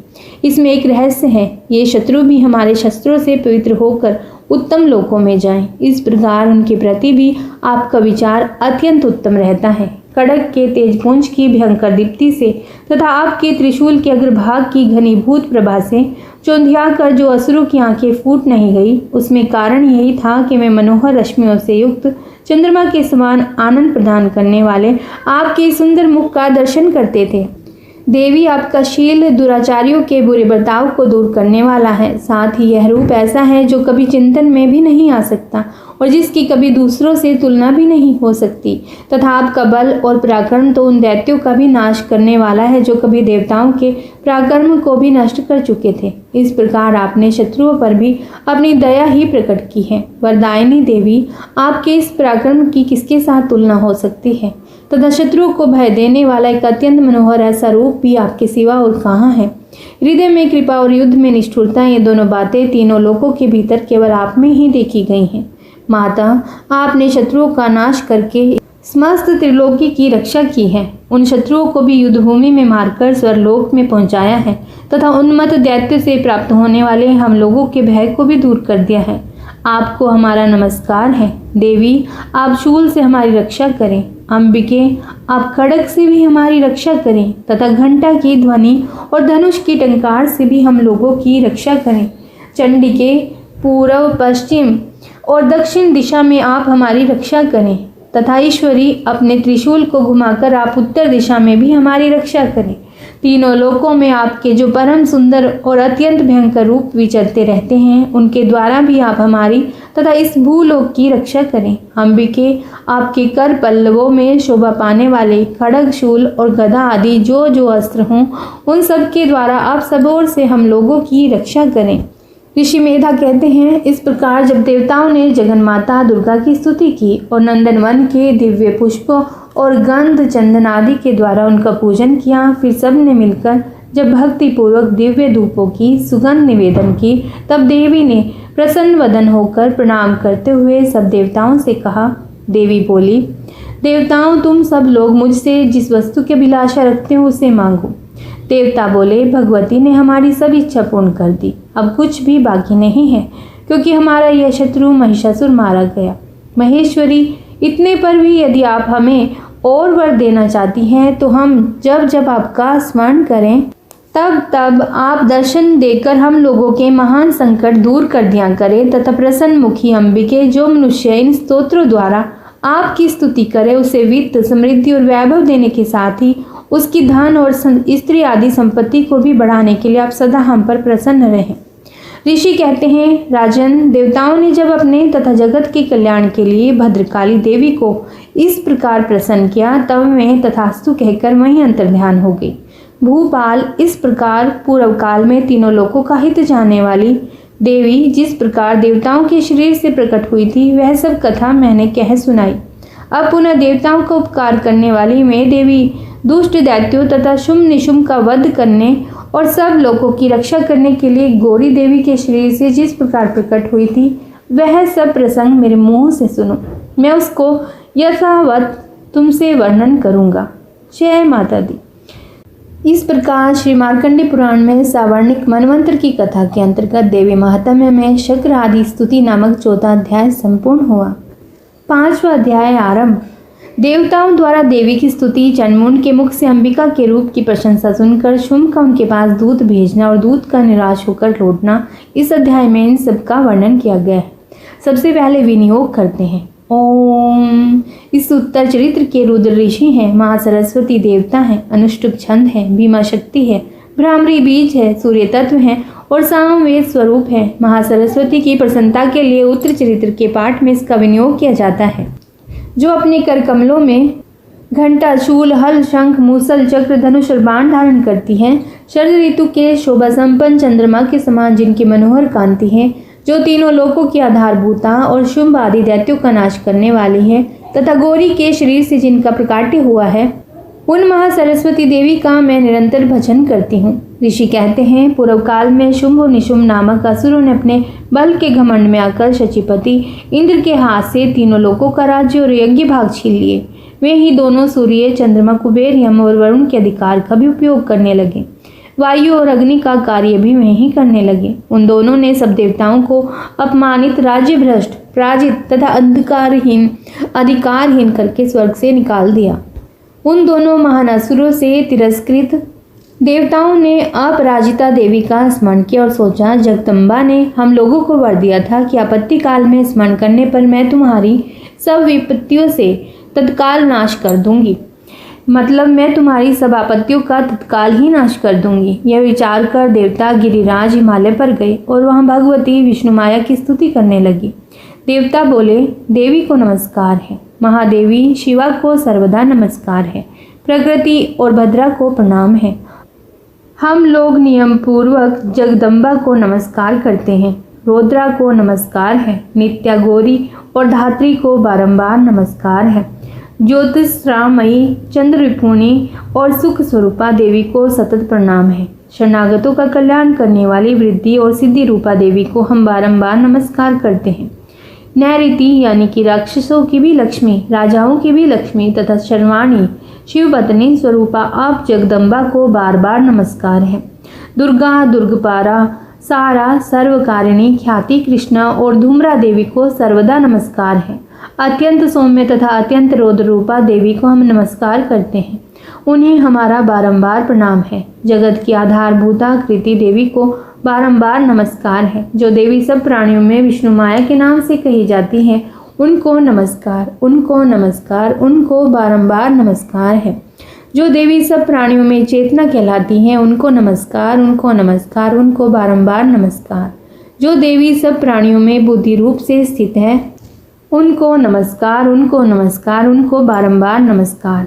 इसमें एक रहस्य है। ये शत्रु भी हमारे शस्त्रों से पवित्र होकर उत्तम लोकों में जाएं। इस प्रकार उनके प्रति भी आपका विचार अत्यंत उत्तम रहता है। खड्ग के तेजपुंज की भयंकर दीप्ति से तथा आपके त्रिशूल के अग्रभाग की घनीभूत प्रभा से चौंधिया कर जो असुरों की आंखें फूट नहीं गई, उसमें कारण यही था कि वे मनोहर रश्मियों से युक्त चंद्रमा के समान आनंद प्रदान करने वाले आपके सुंदर मुख का दर्शन करते थे। देवी, आपका शील दुराचारियों के बुरे बर्ताव को दूर करने वाला है। साथ ही यह रूप ऐसा है जो कभी चिंतन में भी नहीं आ सकता और जिसकी कभी दूसरों से तुलना भी नहीं हो सकती, तथा आपका बल और पराक्रम तो उन दैत्यों का भी नाश करने वाला है जो कभी देवताओं के पराक्रम को भी नष्ट कर चुके थे। इस प्रकार आपने शत्रुओं पर भी अपनी दया ही प्रकट की है। वरदायिनी देवी, आपके इस पराक्रम की किसके साथ तुलना हो सकती है? तथा शत्रुओं को भय देने वाला एक अत्यंत मनोहर ऐसा रूप भी आपके सिवा और कहाँ है? हृदय में कृपा और युद्ध में निष्ठुरता, ये दोनों बातें तीनों लोकों के भीतर केवल आप में ही देखी गई हैं। माता, आपने शत्रुओं का नाश करके समस्त त्रिलोकी की रक्षा की है। उन शत्रुओं को भी युद्धभूमि में मारकर स्वर्गलोक में पहुंचाया है तथा उन्मत्त दैत्य से प्राप्त होने वाले हम लोगों के भय को भी दूर कर दिया है। आपको हमारा नमस्कार है। देवी, आप शूल से हमारी रक्षा करें। अंबिके, आप खड्ग से भी हमारी रक्षा करें तथा घंटा की ध्वनि और धनुष की टंकार से भी हम लोगों की रक्षा करें। चंडिके, पूर्व, पश्चिम और दक्षिण दिशा में आप हमारी रक्षा करें तथा ईश्वरी, अपने त्रिशूल को घुमाकर आप उत्तर दिशा में भी हमारी रक्षा करें। तीनों लोकों में आपके जो परम सुंदर और अत्यंत भयंकर रूप विचरते रहते हैं, उनके द्वारा भी आप हमारी तथा इस भूलोक की रक्षा करें। अंबिके, आपके कर पल्लवों में शोभा पाने वाले खड्ग, शूल और गदा आदि जो जो अस्त्र हों, उन सब के द्वारा आप सब ओर से हम लोगों की रक्षा करें। ऋषि मेधा कहते हैं, इस प्रकार जब देवताओं ने जगन्माता दुर्गा की स्तुति की और नंदनवन के दिव्य पुष्पों और गंध चंदन आदि के द्वारा उनका पूजन किया, फिर सब ने मिलकर जब भक्ति पूर्वक दिव्य धूपों की सुगंध निवेदन की, तब देवी ने प्रसन्न वदन होकर प्रणाम करते हुए सब देवताओं से कहा। देवी बोली, देवताओं, तुम सब लोग मुझसे जिस वस्तु की अभिलाषा रखते हो उसे मांगो। देवता बोले, भगवती ने हमारी सब इच्छा पूर्ण कर दी, अब कुछ भी बाकी नहीं है, क्योंकि हमारा यह शत्रु महिषासुर मारा गया। महेश्वरी, इतने पर भी यदि आप हमें और वर देना चाहती हैं तो हम जब जब आपका स्मरण करें तब तब आप दर्शन देकर हम लोगों के महान संकट दूर कर दिया करें तथा प्रसन्न मुखी अंबिके, जो मनुष्य इन स्तोत्रों द्वारा आपकी स्तुति करे, उसे वित्त, समृद्धि और वैभव देने के साथ ही उसकी धन और स्त्री आदि संपत्ति को भी बढ़ाने के लिए आप सदा हम पर प्रसन्न रहें। ऋषि कहते हैं, राजन, देवताओं ने जब अपने तथा जगत के कल्याण के लिए भद्रकाली देवी को इस प्रकार प्रसन्न किया, तब मैं तथास्तु कहकर वहीं अंतर्ध्यान हो गई। भूपाल, इस प्रकार पूर्व काल में तीनों लोकों का हित जानने वाली देवी जिस प्रकार देवताओं के शरीर से प्रकट हुई थी, वह सब कथा मैंने कह सुनाई। अब पुनः देवताओं का उपकार करने वाली मैं देवी दुष्ट दैत्यों तथा शुंभ निशुंभ का वध करने और सब लोगों की रक्षा करने के लिए गौरी देवी के शरीर से जिस प्रकार प्रकट हुई थी, वह सब प्रसंग मेरे मुंह से सुनो। मैं उसको यथावत तुमसे वर्णन करूंगा। जय माता दी। इस प्रकार श्री मार्कंडेय पुराण में सावर्णिक मनवंतर की कथा के अंतर्गत देवी महात्म्य में शक्र आदि स्तुति नामक 14 अध्याय संपूर्ण हुआ। 5वां अध्याय आरंभ। देवताओं द्वारा देवी की स्तुति। चंडमुंड के मुख से अंबिका के रूप की प्रशंसा सुनकर शुंभ का उनके पास दूत भेजना और दूत का निराश होकर लौटना, इस अध्याय में इन सब का वर्णन किया गया है। सबसे पहले विनियोग करते हैं। ओम। इस उत्तर चरित्र के रुद्र ऋषि हैं, माँ सरस्वती देवता हैं, अनुष्टुप छंद है, भीमा शक्ति है, भ्रामरी बीज है, सूर्य तत्व है और सामवेद स्वरूप है। महासरस्वती की प्रसन्नता के लिए उत्तर चरित्र के पाठ में इसका विनियोग किया जाता है। जो अपने कर कमलों में घंटा, शूल, हल, शंख, मूसल, चक्र, धनुष और बाण धारण करती है। शरद ऋतु के शोभा संपन्न चंद्रमा के समान जिनकी मनोहर कांति है, जो तीनों लोकों की आधारभूता और शुंभ आदि दैत्यों का नाश करने वाली है, तथा गौरी के शरीर से जिनका प्रकाट्य हुआ है, उन महासरस्वती देवी का मैं निरंतर भजन करती हूँ। ऋषि कहते हैं, पूर्व काल में शुंभ और निशुंभ नामक असुरों ने अपने बल के घमंड में आकर शचीपति इंद्र के हाथ से तीनों लोकों का राज्य और यज्ञ भाग छीन लिए। वे ही दोनों सूर्य, चंद्रमा, कुबेर, यम और वरुण के अधिकार का भी उपयोग करने लगे। वायु और अग्नि का कार्य भी वे ही करने लगे। उन दोनों ने सब देवताओं को अपमानित, राज्य भ्रष्ट, पराजित तथा अधिकारहीन करके स्वर्ग से निकाल दिया। उन दोनों महान असुरों से तिरस्कृत देवताओं ने अपराजिता देवी का स्मरण किया और सोचा, जगदम्बा ने हम लोगों को वर दिया था कि आपत्ति काल में स्मरण करने पर मैं तुम्हारी सब विपत्तियों से तत्काल नाश कर दूंगी। मतलब मैं तुम्हारी सब आपत्तियों का तत्काल ही नाश कर दूंगी। यह विचार कर देवता गिरिराज हिमालय पर गए और वहां भगवती विष्णु माया की स्तुति करने लगी। देवता बोले, देवी को नमस्कार है, महादेवी शिवा को सर्वदा नमस्कार है, प्रकृति और भद्रा को प्रणाम है। हम लोग नियम पूर्वक जगदम्बा को नमस्कार करते हैं, रौद्रा को नमस्कार है, नित्या गौरी और धात्री को बारंबार नमस्कार है, ज्योतिषरामयी, चंद्र रिपुणी और सुख स्वरूपा देवी को सतत प्रणाम है। शरणागतों का कल्याण करने वाली वृद्धि और सिद्धि रूपा देवी को हम बारंबार नमस्कार करते हैं। नैऋति यानी कि राक्षसों की भी लक्ष्मी, राजाओं की भी लक्ष्मी तथा शर्वाणी शिवपत्नी स्वरूपा आप जगदम्बा को बार बार नमस्कार है। दुर्गा, दुर्गपारा, सारा, सर्वकारिणी, ख्याति, कृष्णा और धूम्रा देवी को सर्वदा नमस्कार है। अत्यंत सौम्य तथा अत्यंत रौद्र रूपा देवी को हम नमस्कार करते हैं, उन्हें हमारा बारंबार प्रणाम है। जगत की आधारभूता कृति देवी को बारंबार नमस्कार है। जो देवी सब प्राणियों में विष्णु माया के नाम से कही जाती हैं, उनको नमस्कार, उनको नमस्कार, उनको बारंबार नमस्कार है। जो देवी सब प्राणियों में चेतना कहलाती हैं, उनको नमस्कार, उनको नमस्कार, उनको बारंबार नमस्कार। जो देवी सब प्राणियों में बुद्धि रूप से स्थित है, उनको नमस्कार, उनको नमस्कार, उनको बारंबार नमस्कार।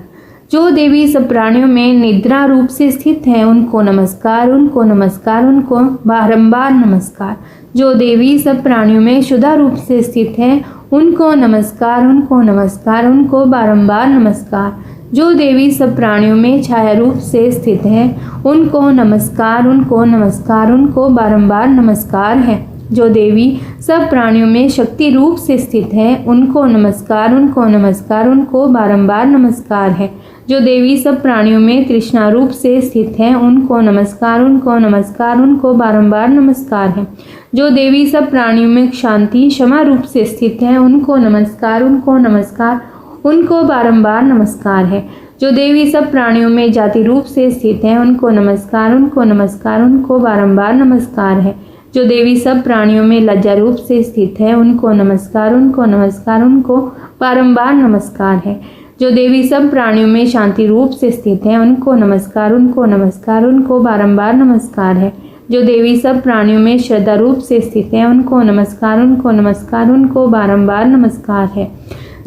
जो देवी सब प्राणियों में निद्रा रूप से स्थित है, उनको नमस्कार, उनको नमस्कार, उनको बारंबार नमस्कार। जो देवी सब प्राणियों में शुद्धा रूप से स्थित है, उनको नमस्कार, उनको नमस्कार, उनको बारंबार नमस्कार। जो देवी सब प्राणियों में छाया रूप से स्थित है, उनको नमस्कार, उनको नमस्कार, उनको बारंबार नमस्कार है। जो देवी सब प्राणियों में शक्ति रूप से स्थित है, उनको नमस्कार, उनको नमस्कार, उनको बारंबार नमस्कार है। जो देवी सब प्राणियों में तृष्णा रूप से स्थित है, उनको नमस्कार, उनको नमस्कार, उनको बारंबार नमस्कार है। जो देवी सब प्राणियों में शांति क्षमा रूप से स्थित है, उनको नमस्कार, उनको नमस्कार, उनको बारंबार नमस्कार है। जो देवी सब प्राणियों में जाति रूप से स्थित है, उनको नमस्कार, उनको नमस्कार, उनको बारंबार नमस्कार है। जो देवी सब प्राणियों में लज्जा रूप से स्थित है, उनको नमस्कार, उनको नमस्कार, उनको बारंबार नमस्कार है। जो देवी सब प्राणियों में शांति रूप से स्थित है, उनको नमस्कार, उनको नमस्कार, उनको बारंबार नमस्कार है। जो देवी सब प्राणियों में श्रद्धा रूप से स्थित है, उनको नमस्कार, उनको नमस्कार, उनको बारंबार नमस्कार है।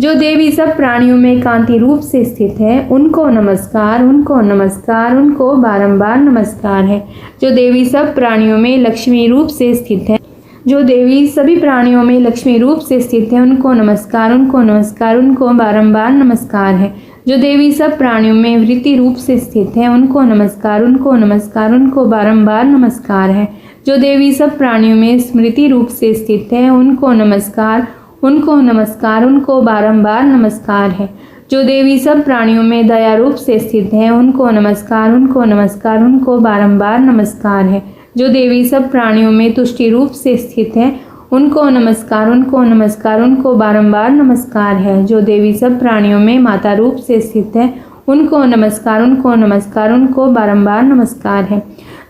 जो देवी सब प्राणियों में कांति रूप से स्थित है, उनको नमस्कार, उनको नमस्कार, उनको बारंबार नमस्कार है। जो देवी सब प्राणियों में लक्ष्मी रूप से स्थित है, जो देवी सभी प्राणियों में लक्ष्मी रूप से स्थित है उनको नमस्कार, उनको नमस्कार, उनको बारंबार नमस्कार है। जो देवी सब प्राणियों में वृत्ति रूप से स्थित है उनको नमस्कार, उनको नमस्कार, उनको बारंबार नमस्कार है। जो देवी सब प्राणियों में स्मृति रूप से स्थित है उनको नमस्कार, उनको नमस्कार, उनको बारंबार नमस्कार है। जो देवी सब प्राणियों में दया रूप से स्थित है उनको नमस्कार, उनको नमस्कार, उनको बारंबार नमस्कार है। जो देवी सब प्राणियों में तुष्टि रूप से स्थित है उनको नमस्कार, उनको नमस्कार, उनको बारंबार नमस्कार है। जो देवी सब प्राणियों में माता रूप से स्थित है उनको नमस्कार, उनको नमस्कार, उनको बारंबार नमस्कार है।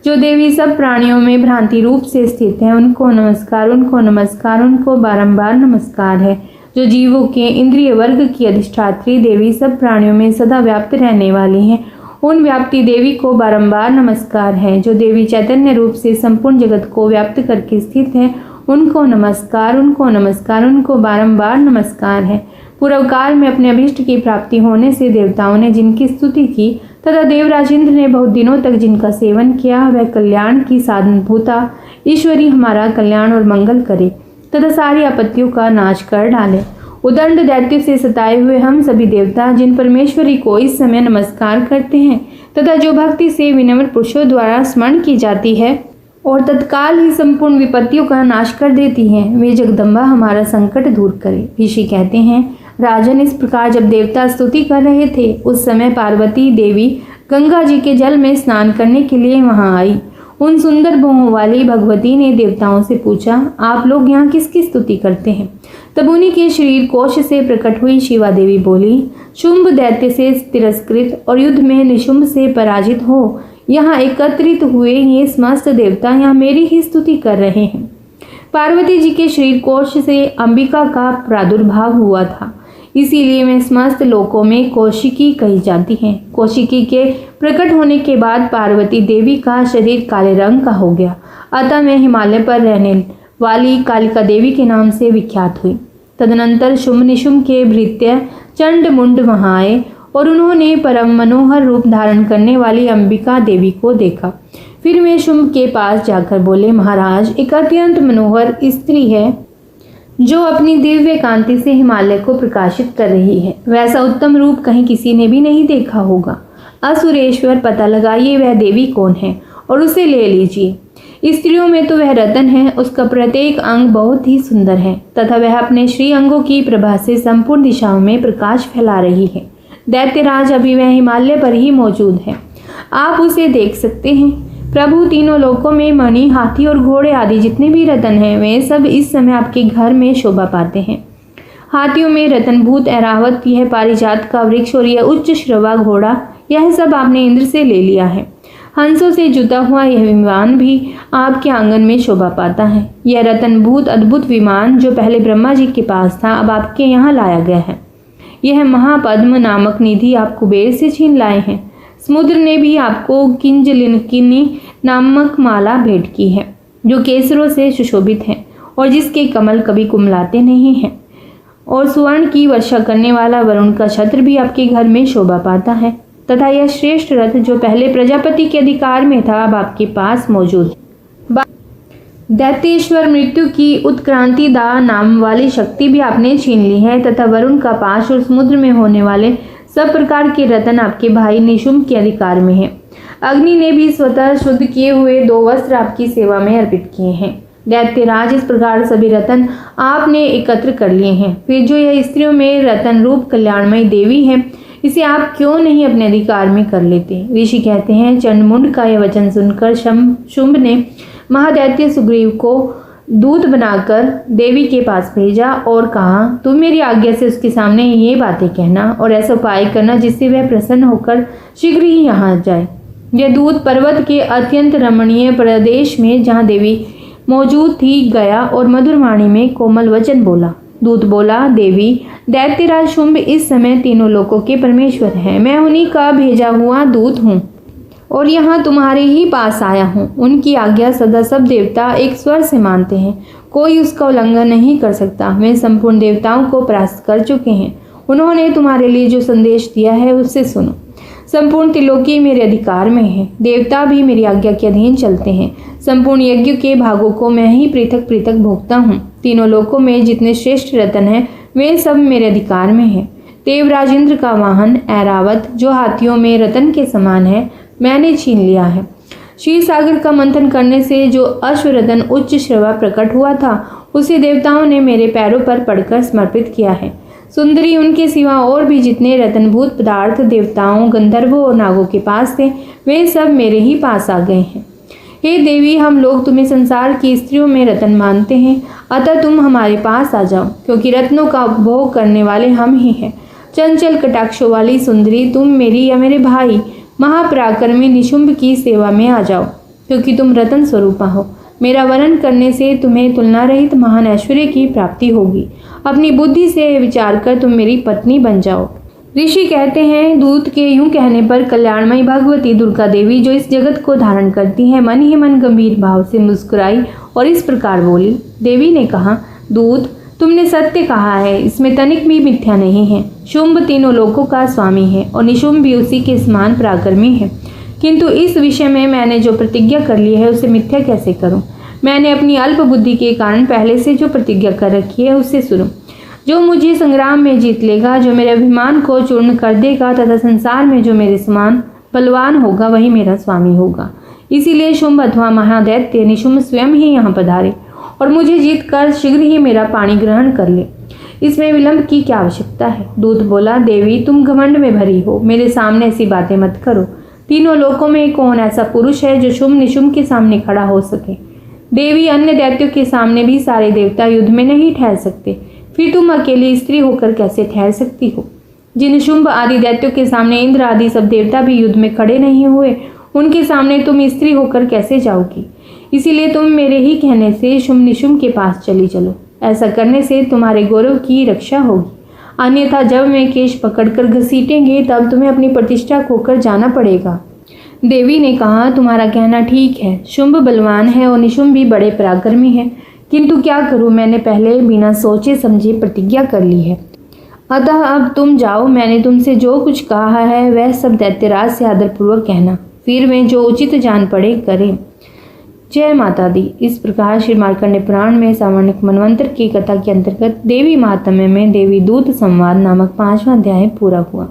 जो देवी सब प्राणियों में भ्रांति रूप से स्थित है उनको नमस्कार, उनको नमस्कार, उनको बारंबार नमस्कार है। जो जीवों के इंद्रिय वर्ग की अधिष्ठात्री देवी सब प्राणियों में सदा व्याप्त रहने वाली है उन व्याप्ति देवी को बारंबार नमस्कार है। जो देवी चैतन्य रूप से संपूर्ण जगत को व्याप्त करके स्थित है उनको नमस्कार, उनको नमस्कार, उनको बारंबार नमस्कार है। पूर्व काल में अपने अभिष्ट की प्राप्ति होने से देवताओं ने जिनकी स्तुति की तथा देवराज इंद्र ने बहुत दिनों तक जिनका सेवन किया वह कल्याण की साधनभूता ईश्वरी हमारा कल्याण और मंगल करे तथा सारी आपत्तियों का नाश कर डाले। उदंड दैत्य से सताए हुए हम सभी देवता जिन परमेश्वरी को इस समय नमस्कार करते हैं तथा जो भक्ति से विनम्र पुरुषों द्वारा स्मरण की जाती है और तत्काल ही संपूर्ण विपत्तियों का नाश कर देती हैं, वे जगदम्बा हमारा संकट दूर करे। ऋषि कहते हैं, राजन इस प्रकार जब देवता स्तुति कर रहे थे उस समय पार्वती देवी गंगा जी के जल में स्नान करने के लिए वहां आई। उन सुंदर भुवों वाली भगवती ने देवताओं से पूछा, आप लोग यहाँ किसकी स्तुति करते हैं? तब उन्हीं के शरीर कोश से प्रकट हुई शिवा देवी बोली, शुंभ दैत्य से तिरस्कृत और युद्ध में निशुंभ से पराजित हो यहाँ एकत्रित हुए ये समस्त देवता यहाँ मेरी ही स्तुति कर रहे हैं। पार्वती जी के शरीर कोश से अंबिका का प्रादुर्भाव हुआ था, इसीलिए वे समस्त लोकों में कौशिकी कही जाती हैं। कौशिकी के प्रकट होने के बाद पार्वती देवी का शरीर काले रंग का हो गया, अतः वे हिमालय पर रहने वाली कालिका देवी के नाम से विख्यात हुई। तदनंतर शुंभ निशुंभ के भृत्य चंड मुंड वहां आए और उन्होंने परम मनोहर रूप धारण करने वाली अंबिका देवी को देखा। फिर वे शुंभ के पास जाकर बोले, महाराज एक अत्यंत मनोहर स्त्री है जो अपनी दिव्य कांति से हिमालय को प्रकाशित कर रही है। वैसा उत्तम रूप कहीं किसी ने भी नहीं देखा होगा। असुरेश्वर पता लगाइए वह देवी कौन है और उसे ले लीजिए। स्त्रियों में तो वह रतन है, उसका प्रत्येक अंग बहुत ही सुंदर है तथा वह अपने श्री अंगों की प्रभा से संपूर्ण दिशाओं में प्रकाश फैला रही है। दैत्यराज अभी वह हिमालय पर ही मौजूद है, आप उसे देख सकते हैं। प्रभु तीनों लोकों में मणि, हाथी और घोड़े आदि जितने भी रतन हैं वे सब इस समय आपके घर में शोभा पाते हैं। हाथियों में रतनभूत ऐरावत, यह पारिजात का वृक्ष और यह उच्च श्रवा घोड़ा, यह सब आपने इंद्र से ले लिया है। हंसों से जुता हुआ यह विमान भी आपके आंगन में शोभा पाता है। यह रतनभूत अद्भुत विमान जो पहले ब्रह्मा जी के पास था अब आपके यहाँ लाया गया है। यह महापद्म नामक निधि आप कुबेर से छीन लाए हैं। समुद्र ने भी आपको किंजलिनकिनी नामक माला भेंट की है जो केसरों से सुशोभित है और जिसके कमल कभी कुमलाते नहीं हैं। और स्वर्ण की वर्षा करने वाला वरुण का छत्र भी आपके घर में शोभा पाता है तथा यह श्रेष्ठ रथ जो पहले प्रजापति के अधिकार में था अब आपके पास मौजूद है। दैत्येश्वर मृत्यु की उत्क्रांति दा नाम वाली शक्ति भी आपने छीन ली है तथा वरुण का पाश और समुद्र में होने वाले सब प्रकार के रतन आपके भाई निशुंभ के अधिकार में है। अग्नि ने भी स्वतः शुद्ध किए हुए 2 वस्त्र आपकी सेवा में अर्पित किए हैं। दैत्यराज इस प्रकार सभी रतन आपने एकत्र कर लिए हैं। फिर जो यह स्त्रियों में रतन रूप कल्याणमयी देवी है इसे आप क्यों नहीं अपने अधिकार में कर लेते? ऋषि कहते हैं, चंडमुंड का यह वचन सुनकर शुंभ ने महादैत्य सुग्रीव को दूत बनाकर देवी के पास भेजा और कहा, तुम मेरी आज्ञा से उसके सामने ये बातें कहना और ऐसा उपाय करना जिससे वह प्रसन्न होकर शीघ्र ही यहाँ आ जाए। यह दूत पर्वत के अत्यंत रमणीय प्रदेश में जहाँ देवी मौजूद थी गया और मधुरवाणी में कोमल वचन बोला। दूत बोला, देवी दैत्यराज शुंभ इस समय तीनों लोकों के परमेश्वर हैं। मैं उन्हीं का भेजा हुआ दूत हूँ और यहाँ तुम्हारे ही पास आया हूँ। उनकी आज्ञा सदा सब देवता एक स्वर से मानते हैं, कोई उसका उल्लंघन नहीं कर सकता। वे संपूर्ण देवताओं को परास्त कर चुके हैं। उन्होंने तुम्हारे लिए जो संदेश दिया है उससे सुनो। संपूर्ण त्रिलोकी मेरे अधिकार में है। देवता भी मेरी आज्ञा के अधीन चलते हैं। संपूर्ण यज्ञ के भागों को मैं ही पृथक पृथक भोगता हूँ। तीनों लोकों में जितने श्रेष्ठ रत्न हैं वे सब मेरे अधिकार में हैं। देवराज इंद्र का वाहन ऐरावत, जो हाथियों में रत्न के समान है, मैंने छीन लिया है। क्षीर सागर का मंथन करने से जो अश्वरतन उच्च श्रवा प्रकट हुआ था, उसे देवताओं ने मेरे पैरों पर पड़कर समर्पित किया है। सुंदरी, उनके सिवा और भी जितने रत्नभूत पदार्थ देवताओं, गंधर्वों और नागों के पास थे, वे सब मेरे ही पास आ गए हैं। हे देवी, हम लोग तुम्हें संसार की स्त्रियों में रत्न मानते हैं, अतः तुम हमारे पास आ जाओ, क्योंकि रत्नों का उपभोग करने वाले हम ही हैं। चंचल कटाक्षों वाली सुंदरी, तुम मेरी या मेरे भाई महापराक्रमी निशुंभ की सेवा में आ जाओ, क्योंकि तुम रत्न स्वरूपा हो। मेरा वरण करने से तुम्हें तुलना रहित महान ऐश्वर्य की प्राप्ति होगी। अपनी बुद्धि से विचार कर तुम मेरी पत्नी बन जाओ। ऋषि कहते हैं, दूत के यूं कहने पर कल्याणमयी भगवती दुर्गा देवी, जो इस जगत को धारण करती है, मन ही मन गंभीर भाव से मुस्कुराई और इस प्रकार बोली। देवी ने कहा, दूत, तुमने सत्य कहा है, इसमें तनिक भी मिथ्या नहीं है। शुंभ तीनों लोकों का स्वामी है और निशुंभ भी उसी के समान पराक्रमी है, किंतु इस विषय में मैंने जो प्रतिज्ञा कर ली है उसे मिथ्या कैसे करूं? मैंने अपनी अल्प बुद्धि के कारण पहले से जो प्रतिज्ञा कर रखी है उसे सुनो। जो मुझे संग्राम में जीत लेगा, जो मेरे अभिमान को चूर्ण कर देगा तथा संसार में जो मेरे समान बलवान होगा, वही मेरा स्वामी होगा। इसीलिए शुंभ अथवा महादैत्य निशुंभ स्वयं ही यहाँ पधारे और मुझे जीत कर शीघ्र ही मेरा पाणी ग्रहण कर ले। इसमें विलंब की क्या आवश्यकता है? दूत बोला, देवी, तुम घमंड में भरी हो, मेरे सामने ऐसी बातें मत करो। तीनों लोकों में कौन ऐसा पुरुष है जो शुंभ निशुंभ के सामने खड़ा हो सके? देवी, अन्य दैत्यों के सामने भी सारे देवता युद्ध में नहीं ठहर सकते, फिर तुम अकेली स्त्री होकर कैसे ठहर सकती हो? जिन शुंभ आदि दैत्यों के सामने इंद्र आदि सब देवता भी युद्ध में खड़े नहीं हुए, उनके सामने तुम स्त्री होकर कैसे जाओगी? इसीलिए तुम मेरे ही कहने से शुंभ निशुंभ के पास चली चलो। ऐसा करने से तुम्हारे गौरव की रक्षा होगी, अन्यथा जब मैं केश पकड़कर घसीटेंगे तब तुम्हें अपनी प्रतिष्ठा खोकर जाना पड़ेगा। देवी ने कहा, तुम्हारा कहना ठीक है, शुंभ बलवान है और निशुंभ भी बड़े पराक्रमी है, किंतु क्या करूं, मैंने पहले बिना सोचे समझे प्रतिज्ञा कर ली है। अतः अब तुम जाओ, मैंने तुमसे जो कुछ कहा है वह सब दैत्यराज से आदरपूर्वक कहना, फिर वे जो उचित जान पड़े करें। जय माता दी। इस प्रकार श्री मार्कंडेय पुराण में सामान्य मनवंतर की कथा के अंतर्गत देवी महात्म्य में देवी दूत संवाद नामक 5वां अध्याय पूरा हुआ।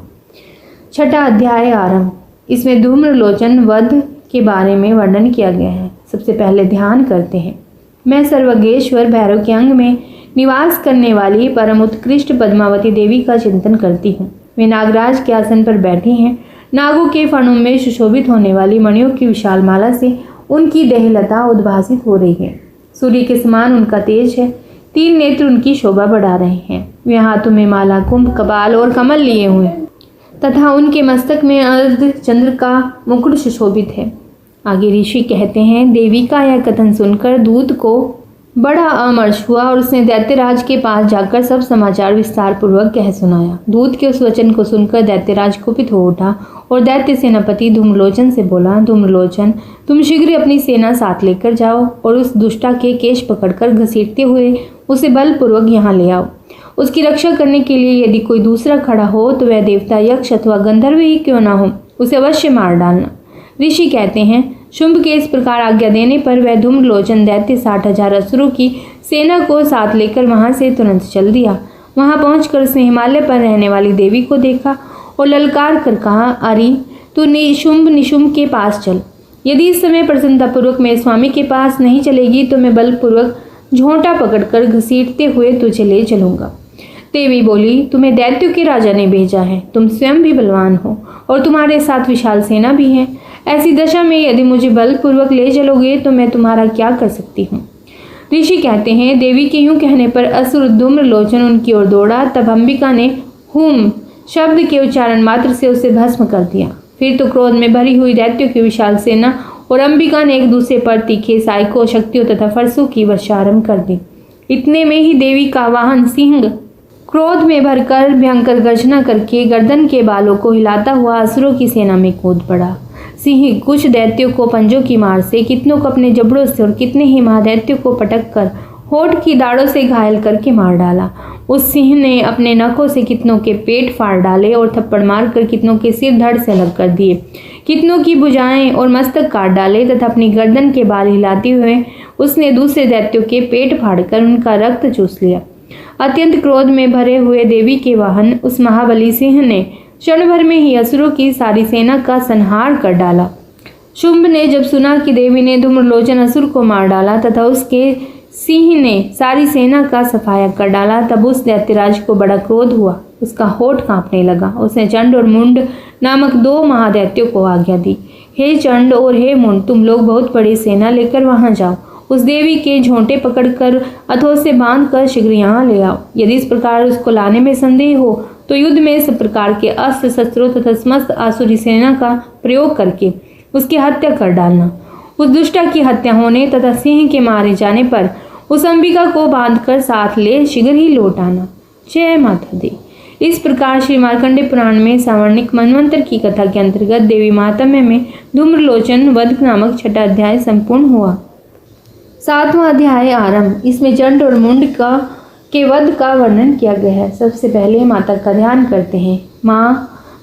6ठा अध्याय आरंभ। इसमें धूम्रलोचन वध के बारे में वर्णन किया गया है। सबसे पहले ध्यान करते हैं। मैं सर्वज्ञेश्वर भैरव के अंग में निवास करने वाली परम उत्कृष्ट पद्मावती देवी का चिंतन करती हूँ। वे नागराज के आसन पर बैठी हैं। नागों के फणों में सुशोभित होने वाली मणियों की विशाल माला से उनकी देहलता उद्भासित हो रही है। सूर्य के समान उनका तेज है। 3 नेत्र उनकी शोभा बढ़ा रहे हैं। वे हाथों में माला, कुंभ, कपाल और कमल लिए हुए तथा उनके मस्तक में अर्ध चंद्र का मुकुट सुशोभित है। आगे ऋषि कहते हैं, देवी का यह कथन सुनकर दूत को बड़ा अमर्ष हुआ और उसने दैत्यराज के पास जाकर सब समाचार विस्तार पूर्वक कह सुनाया। दूत के उस वचन को सुनकर दैत्यराज कुपित हो उठा और दैत्य सेनापति धूम्रलोचन से बोला, धूम्रलोचन, तुम शीघ्र अपनी सेना साथ लेकर जाओ और उस दुष्टा के केश पकड़कर घसीटते हुए उसे बलपूर्वक यहाँ ले आओ। उसकी रक्षा करने के लिए यदि कोई दूसरा खड़ा हो तो वह देवता, यक्ष अथवा गंधर्व ही क्यों ना हो, उसे अवश्य मार डालना। ऋषि कहते हैं, शुंभ के इस प्रकार आज्ञा देने पर वह धूम्रलोचन दैत्य 60,000 असुरों की सेना को साथ लेकर वहां से तुरंत चल दिया। वहां पहुंचकर उसने हिमालय पर रहने वाली देवी को देखा और ललकार कर कहा, अरे तू शुंभ निशुंभ के पास चल। यदि इस समय प्रसन्नतापूर्वक मेरे स्वामी के पास नहीं चलेगी तो मैं बलपूर्वक झोंटा पकड़कर घसीटते हुए तुझे ले चलूंगा। देवी बोली, तुम्हें दैत्यों के राजा ने भेजा है, तुम स्वयं भी बलवान हो और तुम्हारे साथ विशाल सेना भी है। ऐसी दशा में यदि मुझे बलपूर्वक ले चलोगे तो मैं तुम्हारा क्या कर सकती हूँ। ऋषि कहते हैं, देवी के यूं कहने पर असुर धूम्रलोचन उनकी ओर दौड़ा। तब अंबिका ने हुम शब्द के उच्चारण मात्र से उसे भस्म कर दिया। फिर तो क्रोध में भरी हुई दैत्यों की विशाल सेना और अंबिका ने एक दूसरे पर तीखे साइकों, शक्तियों तथा फरसों की वर्षा आरंभ कर दी। इतने में ही देवी का वाहन सिंह क्रोध में भरकर भयंकर गर्जना करके गर्दन के बालों को हिलाता हुआ असुरों की सेना में कूद पड़ा। सिंह कुछ दैत्यों को पंजों की मार से, कितनों को अपने जबड़ों से और कितने ही महादैत्यों को पटक कर होठ की दाढ़ों से घायल करके मार डाला। उस सिंह ने अपने नखों से कितनों के पेट फाड़ डाले और थप्पड़ मारकर कितनों के सिर धड़ से अलग कर दिए। कितनों की भुजाएं और मस्तक काट डाले तथा अपनी गर्दन के बाल हिलाते हुए उसने दूसरे दैत्यों के पेट फाड़कर उनका रक्त चूस लिया। अत्यंत क्रोध में भरे हुए देवी के वाहन उस महाबली सिंह ने क्षण भर में ही असुरों की सारी सेना का संहार कर डाला। शुंभ ने जब सुना कि देवी ने धूम्रलोचन असुर को मार डाला तथा उसके सिंह ने सारी सेना का सफाया कर डाला, तब उस दैत्यराज को बड़ा क्रोध हुआ। उसका होठ कांपने लगा। उसने चंड और मुंड नामक 2 महादैत्यों को आज्ञा दी, हे चंड और हे मुंड, तुम लोग बहुत बड़ी सेना लेकर वहां जाओ। उस देवी के झोंटे पकड़कर अथवा से बांधकर शीघ्र यहाँ ले आओ। यदि इस प्रकार उसको लाने में संदेह हो तो युद्ध में सब प्रकार के अस्त्र शस्त्रों तथा समस्त आसुरी सेना का प्रयोग करके उसकी हत्या कर डालना। उस दुष्टा की हत्या होने तथा सिंह के मारे जाने पर उस अंबिका को बांधकर साथ ले शीघ्र ही लौट आना। जय माता दी। इस प्रकार श्री मार्कंडे पुराण में सावर्णिक मनवंतर की कथा के अंतर्गत देवी माहात्म्य में धूम्रलोचन वध नामक 6वां अध्याय संपूर्ण हुआ। 7वां अध्याय आरंभ। इसमें चंड और मुंड के वध का वर्णन किया गया है। सबसे पहले माता का ध्यान करते हैं।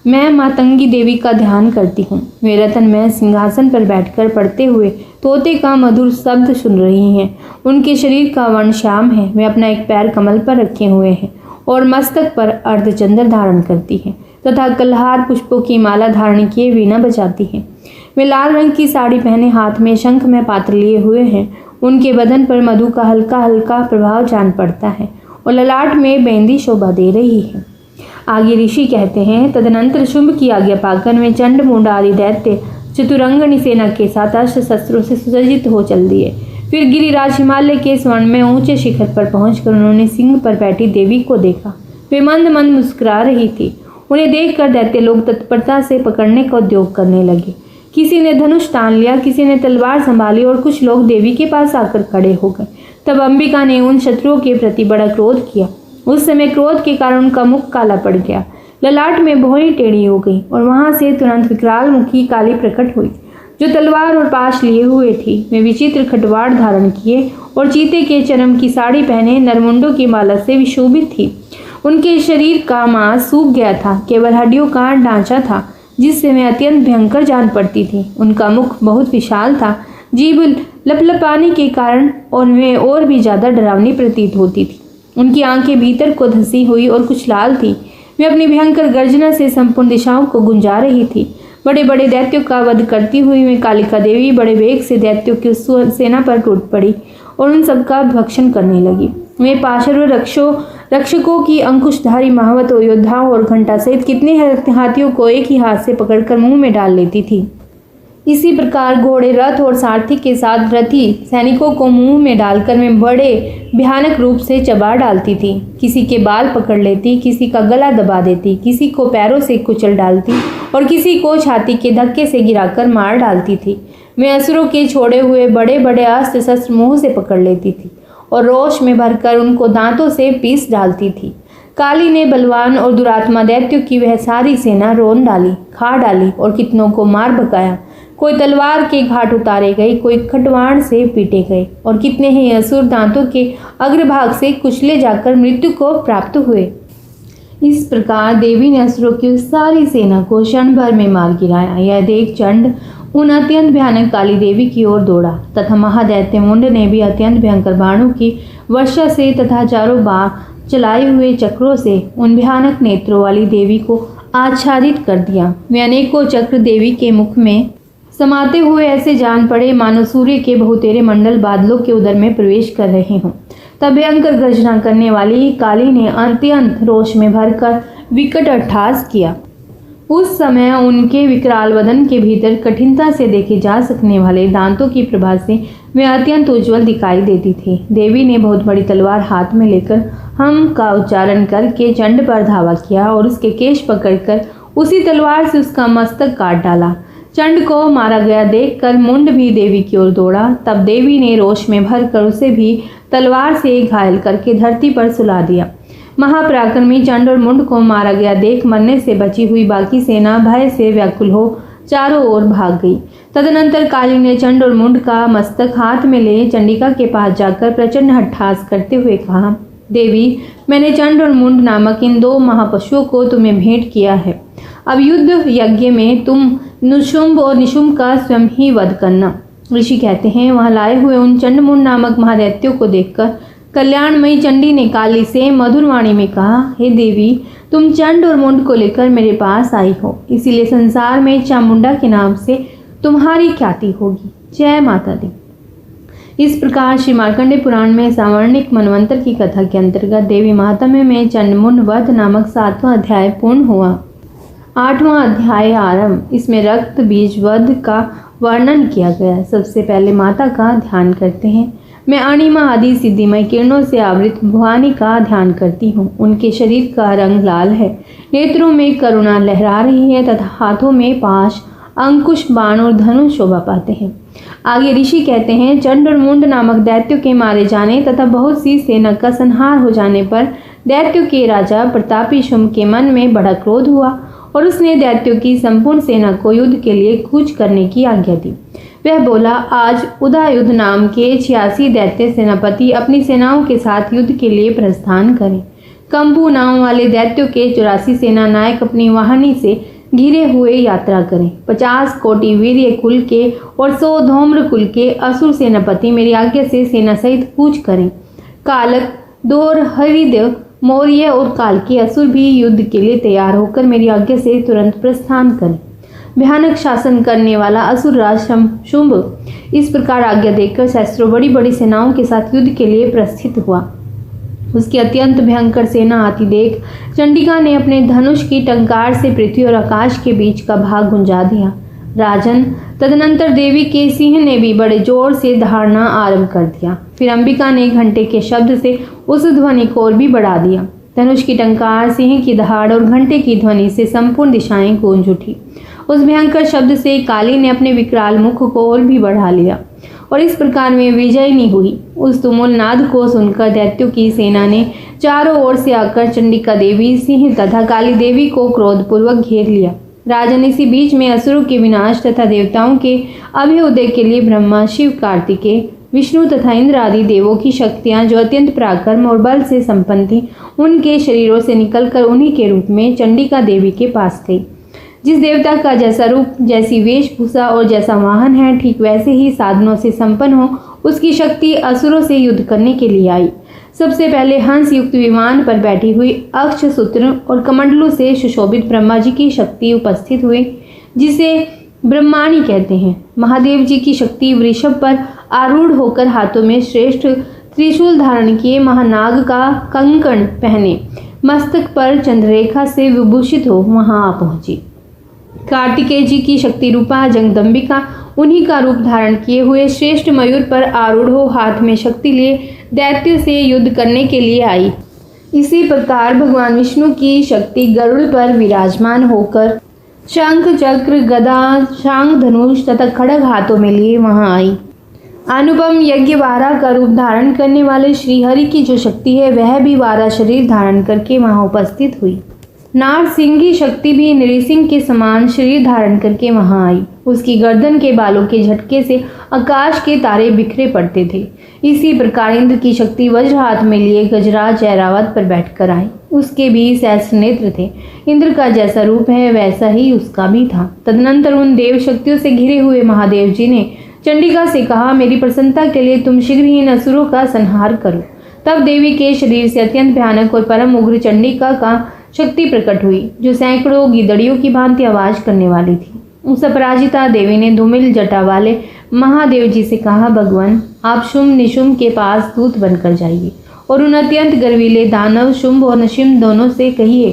मैं मातंगी देवी का ध्यान करती हूँ। वे रत्नमय सिंहासन पर बैठकर पढ़ते हुए तोते का मधुर शब्द सुन रही हैं। उनके शरीर का वर्ण श्याम है। वे अपना एक पैर कमल पर रखे हुए हैं और मस्तक पर अर्धचंद्र धारण करती हैं तथा कलहार पुष्पों की माला धारण किए वीणा बजाती हैं। वे लाल रंग की साड़ी पहने हाथ में शंख में पात्र लिए हुए हैं। उनके बदन पर मधु का हल्का हल्का प्रभाव जान पड़ता है और ललाट में बेंदी शोभा दे रही है। आगे ऋषि कहते हैं, तदनंतर शुंभ की आज्ञा पाकर वे चंड मुंड आदि दैत्य चतुरंगनी सेना के साथ अस्त्र शस्त्रों से सुसज्जित हो चल दिए। फिर गिरिराज हिमालय के स्वर्ण में ऊंचे शिखर पर पहुंचकर उन्होंने सिंह पर बैठी देवी को देखा। वे मंद मंद मुस्कुरा रही थी। उन्हें देखकर दैत्य लोग तत्परता से पकड़ने का उद्योग करने लगे। किसी ने धनुष तान लिया, किसी ने तलवार संभाली और कुछ लोग देवी के पास आकर खड़े हो गए। तब अंबिका ने उन शत्रुओं के प्रति बड़ा क्रोध किया। उस समय क्रोध के कारण उनका मुख काला पड़ गया, ललाट में भौहें टेढ़ी हो गई और वहां से तुरंत विकराल मुखी काली प्रकट हुई, जो तलवार और पाश लिए हुए थी। वे विचित्र खटवाड़ धारण किए और चीते के चरम की साड़ी पहने नरमुंडों की माला से विशोभित थी। उनके शरीर का मांस सूख गया था, केवल हड्डियों का ढांचा था जिससे वे अत्यंत भयंकर जान पड़ती थी। उनका मुख बहुत विशाल था, जीभ लपलपाने के कारण और वे और भी ज्यादा डरावनी प्रतीत होती थी। उनकी आंखें भीतर को धंसी हुई और कुछ लाल थी। वे अपनी भयंकर गर्जना से संपूर्ण दिशाओं को गुंजा रही थी। बड़े बड़े दैत्यों का वध करती हुई वे कालिका देवी बड़े वेग से दैत्यों की सेना पर टूट पड़ी और उन सबका भक्षण करने लगी। वे पाशर्व रक्षकों की अंकुशधारी महावत योद्धाओं और घंटा सहित कितने हाथियों को एक ही हाथ से पकड़कर मुंह में डाल लेती थी। इसी प्रकार घोड़े, रथ और सारथी के साथ रथी सैनिकों को मुंह में डालकर वे बड़े भयानक रूप से चबा डालती थी। किसी के बाल पकड़ लेती, किसी का गला दबा देती, किसी को पैरों से कुचल डालती और किसी को छाती के धक्के से गिराकर मार डालती थी। वे असुरों के छोड़े हुए बड़े बड़े अस्त्र शस्त्र मुंह से पकड़ लेती थी और रोष में भरकर उनको दांतों से पीस डालती थी। काली ने बलवान और दुरात्मा दैत्यों की वह सारी सेना रोन डाली, खा डाली और कितनों को मार भगाया। कोई तलवार के घाट उतारे गए, कोई खटवाण से पीटे गए और कितने ही असुर दांतों के अग्रभाग से कुचले जाकर मृत्यु को प्राप्त हुए। इस प्रकार देवी ने असुरों की सारी सेना को क्षण भर में मार गिराया। यह देख चंड उन अत्यंत भयानक काली देवी की ओर दौड़ा तथा महादैत्य मुंड ने भी अत्यंत भयंकर बाणों की वर्षा से तथा चारों बार चलाए हुए चक्रों से उन भयानक नेत्रों वाली देवी को आच्छादित कर दिया। वे अनेकों चक्र देवी के मुख में समाते हुए ऐसे जान पड़े मानो सूर्य के बहुतेरे मंडल बादलों के उदर में प्रवेश कर रहे हों। तब भयंकर गर्जना करने वाली काली ने अत्यंत रोष में भरकर विकट अट्टहास किया। उस समय उनके विकराल वदन के भीतर कठिनता से देखे जा सकने वाले दांतों की प्रभा से वे अत्यंत उज्जवल दिखाई देती थी। देवी ने बहुत बड़ी तलवार हाथ में लेकर हम का उच्चारण करके चंड पर धावा किया और उसके केश पकड़कर उसी तलवार से उसका मस्तक काट डाला। चंड को मारा गया देखकर मुंड भी देवी की ओर दौड़ा। तब देवी ने रोष में भरकर उसे भी तलवार से घायल करके धरती पर सुला दिया। महापराक्रमी चंड और मुंड को मारा गया देख मरने से बची हुई बाकी सेना भय से व्याकुल हो चारों ओर भाग गई। तदनंतर काली ने चंड और मुंड का मस्तक हाथ में ले चंडिका के पास जाकर प्रचंड हठ्ठास करते हुए कहा, देवी, मैंने चंड और मुंड नामक इन 2 महापशुओं को तुम्हें भेंट किया है। अब युद्ध यज्ञ में तुम निशुंभ और निशुंभ का स्वयं ही वध करना। ऋषि कहते हैं, वहां लाए हुए उन चंड मुंड नामक महादैत्यों को देखकर कल्याणमयी चंडी ने काली से मधुर वाणी में कहा, हे देवी, तुम चंड और मुंड को लेकर मेरे पास आई हो, इसीलिए संसार में चामुंडा के नाम से तुम्हारी ख्याति होगी। जय माता दी। इस प्रकार श्री मार्कंडेय पुराण में सावर्णिक मनवंतर की कथा के अंतर्गत देवी महात्म्य में चंडमुंड वध नामक 7वां अध्याय पूर्ण हुआ। 8वां अध्याय आरंभ। इसमें रक्त बीज वध का वर्णन किया गया। सबसे पहले माता का ध्यान करते हैं। मैं अणिमा आदि सिद्धिमय किरणों से आवृत भवानी का ध्यान करती हूँ। उनके शरीर का रंग लाल है, नेत्रों में करुणा लहरा रही है तथा हाथों में पाश, अंकुश, बाण और धनुष शोभा पाते हैं। आगे ऋषि कहते हैं, चंड और मुंड नामक दैत्यों के मारे जाने तथा बहुत सी सेना का संहार हो जाने पर दैत्यों के राजा प्रतापी शुंभ के मन में बड़ा क्रोध हुआ और उसने दैत्यों की संपूर्ण सेना को युद्ध के लिए कूच करने की आज्ञा दी। वह बोला, आज उदययुध नाम के 86 दैत्य सेनापति अपनी सेनाओं के साथ युद्ध के लिए प्रस्थान करें। कंबू नाम वाले दैत्यों के 84 सेना नायक अपनी वाहनी से घिरे हुए यात्रा करें। 50 कोटि वीर्य कुल के और 100 धौम्र कुल के असुर सेनापति मेरी आज्ञा से सेना सहित कूच करें। कालक, दोर, हरिदेव, मौर्य और काल के असुर भी युद्ध के लिए तैयार होकर मेरी आज्ञा से तुरंत प्रस्थान करें। भयानक शासन करने वाला असुर राज शुंभ इस प्रकार आज्ञा देकर सहस्त्रों बड़ी बड़ी सेनाओं के साथ युद्ध के लिए प्रस्थित हुआ। उसकी अत्यंत भयंकर सेना आती देख चंडिका ने अपने धनुष की टंकार से पृथ्वी और आकाश के बीच का भाग गुंजा दिया। राजन, तदनंतर देवी के सिंह ने भी बड़े जोर से दहाड़ना आरंभ कर दिया। फिर अंबिका ने घंटे के शब्द से उस ध्वनि को और भी बढ़ा दिया। धनुष की टंकार, सिंह की दहाड़ और घंटे की ध्वनि से संपूर्ण दिशाएं गूंज उठी। उस भयंकर शब्द से काली ने अपने विकराल मुख को और भी बढ़ा लिया और इस प्रकार में विजयिनी हुई। उस तुमुल नाद को सुनकर दैत्यों की सेना ने चारों ओर से आकर चंडिका देवी, सिंह तथा काली देवी को क्रोधपूर्वक घेर लिया। राजन, इसी बीच में असुरों के विनाश तथा देवताओं के अभ्युदय के लिए ब्रह्मा, शिव, कार्तिकेय, विष्णु तथा इंद्र आदि देवों की शक्तियां जो अत्यंत पराक्रम और बल से संपन्न थी, उनके शरीरों से निकलकर उन्हीं के रूप में चंडिका देवी के पास गई। जिस देवता का जैसा रूप, जैसी वेशभूषा और जैसा वाहन है, ठीक वैसे ही साधनों से संपन्न हो उसकी शक्ति असुरों से युद्ध करने के लिए आई। सबसे पहले हंस युक्त विमान पर बैठी हुई अक्ष सूत्र और कमंडलों से सुशोभित ब्रह्मा जी की शक्ति उपस्थित हुई, जिसे ब्रह्माणी कहते हैं। महादेव जी की शक्ति वृषभ पर आरूढ़ होकर हाथों में श्रेष्ठ त्रिशूल धारण किए, महानाग का कंकण पहने, मस्तक पर चंद्ररेखा से विभूषित हो वहां आ पहुंची। कार्तिकेय जी की शक्ति रूपा जगदम्बिका उन्हीं का रूप धारण किए हुए श्रेष्ठ मयूर पर आरूढ़ हो हाथ में शक्ति लिए दैत्य से युद्ध करने के लिए आई। इसी प्रकार भगवान विष्णु की शक्ति गरुड़ पर विराजमान होकर शंख, चक्र, गदा, शांग, धनुष तथा खड्ग हाथों में लिए वहां आई। अनुपम यज्ञ वारा का रूप धारण करने वाले श्री हरि की जो शक्ति है, वह भी वारा शरीर धारण करके वहां उपस्थित हुई। नारसिंह की शक्ति भी नृसिंह के समान शरीर धारण करके वहां आई। उसकी गर्दन के बालों के झटके से आकाश के तारे बिखरे पड़ते थे। इसी प्रकार इंद्र की शक्ति वज्र हाथ में लिए गजराज ऐरावत पर बैठकर आई। उसके भी सहस्त्र नेत्र थे। इंद्र का जैसा रूप है वैसा ही उसका भी था। तदनंतर उन देव शक्तियों से घिरे हुए महादेव जी ने चंडिका से कहा, मेरी प्रसन्नता के लिए तुम शीघ्र ही इन असुरों का संहार करो। तब देवी के शरीर से अत्यंत भयानक और परम उग्र चंडिका का शक्ति प्रकट हुई, जो सैकड़ों गिदड़ियों की भांति आवाज करने वाली थी। उस अपराजिता देवी ने धूमिल जटा वाले महादेव जी से कहा, भगवान, आप शुंभ निशुंभ के पास दूत बनकर जाइए और उन अत्यंत गर्वीले दानव शुंभ और निशुंभ दोनों से कहिए,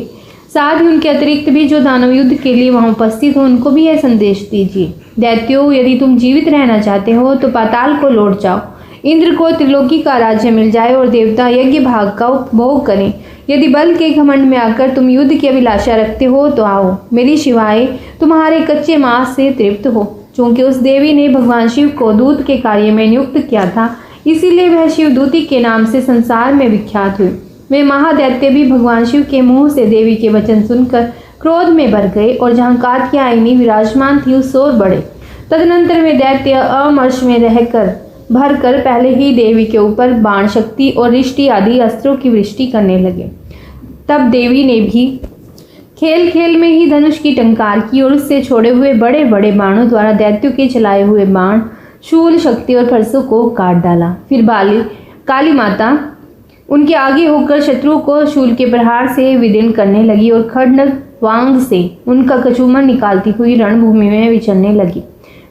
साथ ही उनके अतिरिक्त भी जो दानव युद्ध के लिए वहां उपस्थित हो उनको भी यह संदेश दीजिए, दैत्यों, यदि तुम जीवित रहना चाहते हो तो पाताल को लौट जाओ। इंद्र को त्रिलोकी का राज्य मिल जाए और देवता यज्ञ भाग का उपभोग करें। यदि बल के घमंड में आकर तुम युद्ध की अभिलाषा रखते हो तो आओ, मेरी शिवाय तुम्हारे कच्चे मांस से तृप्त हो। चूंकि उस देवी ने भगवान शिव को दूत के कार्य में नियुक्त किया था, इसीलिए वह शिवदूती के नाम से संसार में विख्यात हुई। वे महादैत्य भी भगवान शिव के मुंह से देवी के वचन सुनकर क्रोध में भर गए और जहाँ कात्यायनी विराजमान थी उस ओर बढ़े। तदनंतर वे दैत्य अमर्ष में रहकर भरकर पहले ही देवी के ऊपर बाण शक्ति और रिष्टि आदि अस्त्रों की वृष्टि करने लगे। तब देवी ने भी खेल खेल में ही धनुष की टंकार की और उससे छोड़े हुए बड़े बड़े बाणों द्वारा दैत्यों के चलाए हुए बाण, शूल, शक्ति और फरसों को काट डाला। फिर काली माता उनके आगे होकर शत्रुओं को शूल के प्रहार से विदीर्ण करने लगी और खड्ग वांग से उनका कचूमर निकालती हुई रणभूमि में विचरने लगी।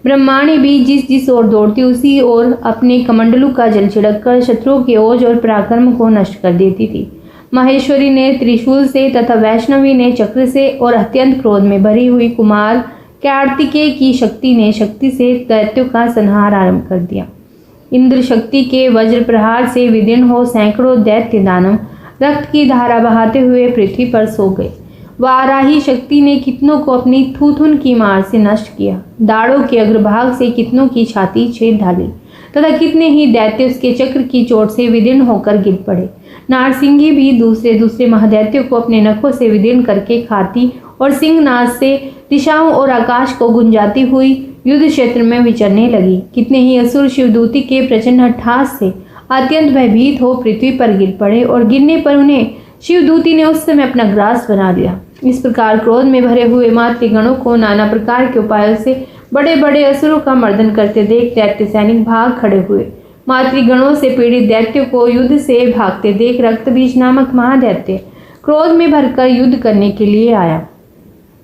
ब्रह्माणी भी जिस जिस ओर दौड़ती उसी ओर अपने कमंडलू का जल छिड़ककर शत्रुओं के ओज और पराक्रम को नष्ट कर देती थी। महेश्वरी ने त्रिशूल से तथा वैष्णवी ने चक्र से और अत्यंत क्रोध में भरी हुई कुमार कार्तिकेय की शक्ति ने शक्ति से दैत्यों का संहार आरंभ कर दिया। इंद्र शक्ति के वज्र प्रहार से विदीर्ण हो सैकड़ों दैत्य दानव रक्त की धारा बहाते हुए पृथ्वी पर सो गए। वाराही शक्ति ने कितनों को अपनी थूथुन की मार से नष्ट किया। दाढ़ों के अग्रभाग से कितनों की छाती छेद डाली तथा कितने ही दैत्य उसके चक्र की चोट से विदीर्ण होकर गिर पड़े। नारसिंही भी दूसरे महादैत्यों को अपने नखों से विदीर्ण करके खाती और सिंहनाद से दिशाओं और आकाश को गुंजाती हुई युद्ध क्षेत्र में विचरने लगी। कितने ही असुर शिवदूती के प्रचंड हठ्ठास से अत्यंत भयभीत हो पृथ्वी पर गिर पड़े और गिरने पर उन्हें शिवदूती ने उस समय अपना ग्रास बना लिया। इस प्रकार क्रोध में भरे हुए मातृगणों को नाना प्रकार के उपायों से बड़े बड़े असुरों का मर्दन करते देख दैत्य सैनिक भाग खड़े हुए। मातृगणों से पीड़ित दैत्यों को युद्ध से भागते देख रक्तबीज नामक महादैत्य क्रोध में भरकर युद्ध करने के लिए आया।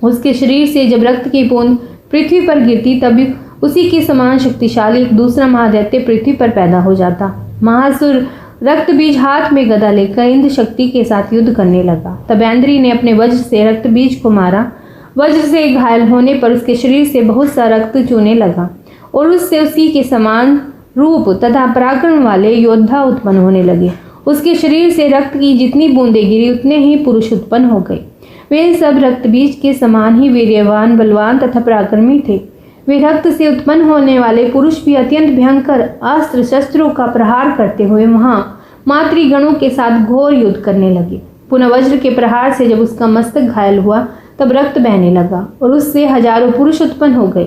उसके शरीर से जब रक्त की बूंद पृथ्वी पर गिरती तब उसी के समान शक्तिशाली एक दूसरा महादैत्य पृथ्वी पर पैदा हो जाता। महासुर रक्तबीज हाथ में गदा लेकर इंद्र शक्ति के साथ युद्ध करने लगा। तब ऐन्द्री ने अपने वज्र से रक्तबीज को मारा। वज्र से घायल होने पर उसके शरीर से बहुत सा रक्त चूने लगा और उससे उसी के समान रूप तथा पराक्रम वाले योद्धा उत्पन्न होने लगे। उसके शरीर से रक्त की जितनी बूंदें गिरी उतने ही पुरुष उत्पन्न हो गए। वे सब रक्तबीज के समान ही वीर्यवान, बलवान तथा पराक्रमी थे। वे रक्त से उत्पन्न होने वाले पुरुष भी अत्यंत भयंकर अस्त्र शस्त्रों का प्रहार करते हुए वहां मातृगणों के साथ घोर युद्ध करने लगे। पुनः वज्र के प्रहार से जब उसका मस्तक घायल हुआ तब रक्त बहने लगा और उससे हजारों पुरुष उत्पन्न हो गए।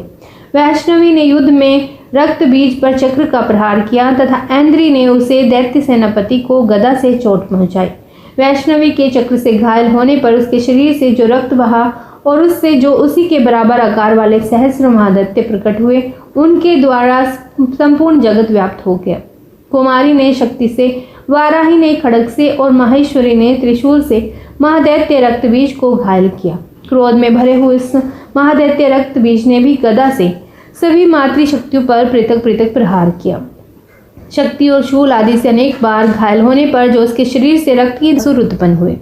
वैष्णवी ने युद्ध में रक्त बीज पर चक्र का प्रहार किया तथा ऐन्द्री ने उसे दैत्य सेनापति को गदा से चोट पहुंचाई। वैष्णवी के चक्र से घायल होने पर उसके शरीर से जो रक्त बहा और उससे जो उसी के बराबर आकार वाले सहस्र महादैत्य प्रकट हुए उनके द्वारा संपूर्ण जगत व्याप्त हो गया। कुमारी ने शक्ति से, वाराही ने खड्ग से और महेश्वरी ने त्रिशूल से महादैत्य रक्तबीज को घायल किया। क्रोध में भरे हुए उस महादैत्य रक्तबीज ने भी गदा से सभी मातृ शक्तियों पर पृथक पृथक प्रहार किया। शक्ति और शूल आदि से अनेक बार घायल होने पर जो उसके शरीर से रक्त की असुर उत्पन्न हुए।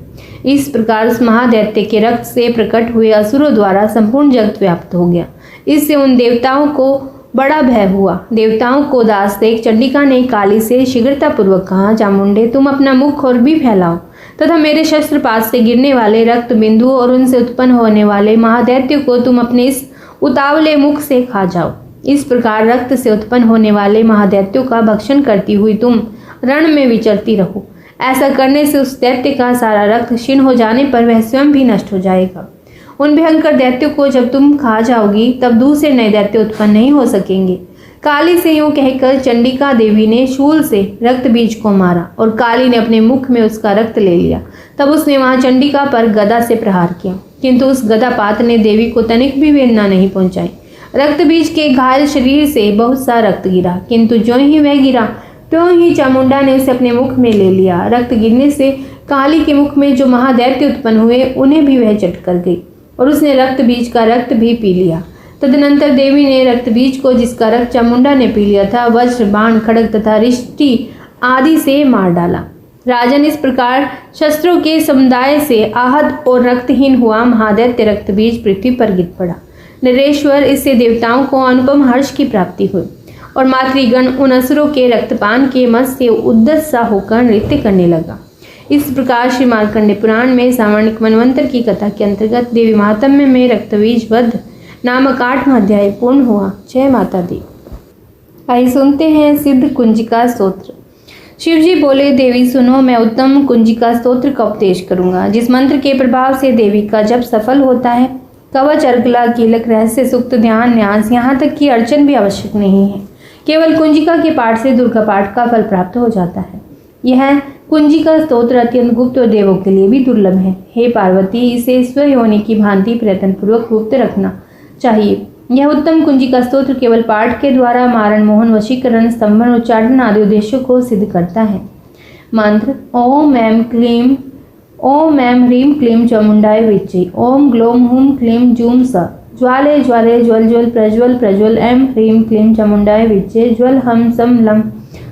इस प्रकार उस महादैत्य के रक्त से प्रकट हुए असुरों द्वारा संपूर्ण जगत व्याप्त हो गया। इससे उन देवताओं को बड़ा भय हुआ। देवताओं को दास देख चंडिका ने काली से शीघ्रता पूर्वक कहा, चामुंडे तुम अपना मुख और भी फैलाओ तथा मेरे शस्त्रपात से गिरने वाले रक्त बिंदुओं और उनसे उत्पन्न होने वाले महादैत्यों को तुम अपने इस उतावले मुख से खा जाओ। इस प्रकार रक्त से उत्पन्न होने वाले महादैत्यों का भक्षण करती हुई तुम रण में विचरती रहो। ऐसा करने से उस दैत्य का सारा रक्त क्षीण हो जाने पर वह स्वयं भी नष्ट हो जाएगा। उन भयंकर दैत्यों को जब तुम खा जाओगी तब दूसरे नए दैत्य उत्पन्न नहीं हो सकेंगे। काली से यूं कहकर चंडिका देवी ने शूल से रक्त बीज को मारा और काली ने अपने मुख में उसका रक्त ले लिया। तब उसने वहां चंडिका पर गदा से प्रहार किया, किंतु उस गदापात ने देवी को तनिक भी वेदना नहीं पहुंचाई। रक्त बीज के घायल शरीर से बहुत सा रक्त गिरा, किंतु जो ही वह गिरा त्यों ही चामुंडा ने उसे अपने मुख में ले लिया। रक्त गिरने से काली के मुख में जो महादैत्य उत्पन्न हुए उन्हें भी वह चट कर गई और उसने रक्त बीज का रक्त भी पी लिया। तदनंतर देवी ने रक्त बीज को, जिसका रक्त चामुंडा ने पी लिया था, वज्र, बाण, खड्ग तथा रिष्टि आदि से मार डाला। राजन, इस प्रकार शस्त्रों के समुदाय से आहत और रक्तहीन हुआ महादैत्य रक्त बीज पृथ्वी पर गिर पड़ा। नरेश्वर, इससे देवताओं को अनुपम हर्ष की प्राप्ति हुई और मातृगण उन असुरों के रक्तपान के मत से उद्दत सा होकर नृत्य करने लगा। इस प्रकार श्री मार्कंडे पुराण में सावर्णिक मनवंतर की कथा के अंतर्गत देवी महात्म्य में रक्तबीज वध नामक 8वां अध्याय पूर्ण हुआ। जय माता दी। आइए सुनते हैं सिद्ध कुंजिका स्तोत्र। शिव जी बोले, देवी सुनो, मैं उत्तम कुंजिका स्तोत्र का उपदेश करूंगा, जिस मंत्र के प्रभाव से देवी का जप सफल होता है। कवच, अर्गला, कीलक, रहस्य सूक्त, ध्यान, न्यास, यहाँ तक कि अर्चन भी आवश्यक नहीं है। केवल कुंजिका के पाठ से दुर्गा पाठ का फल प्राप्त हो जाता है। यह कुंजिका स्तोत्र अत्यंत गुप्त और देवों के लिए भी दुर्लभ है। हे पार्वती, इसे स्वयोनि की भांति प्रयत्नपूर्वक गुप्त रखना चाहिए। यह उत्तम कुंजिका स्तोत्र केवल पाठ के द्वारा मारण, मोहन, वशीकरण, स्तंभन, उच्चाटन आदि उद्देश्यों को सिद्ध करता है। मंत्र: ओम ऐं क्लीं, ओम ऐं ह्रीं क्लीं चामुंडाय विच्चे, ओम ग्लौं हूं क्लीं जूं स, ज्वाले ज्वाले ज्वल ज्वल प्रज्वल प्रज्वल, ऐं ह्रीं क्लीं चामुंडाय विच्चे, ज्वल हम सम लं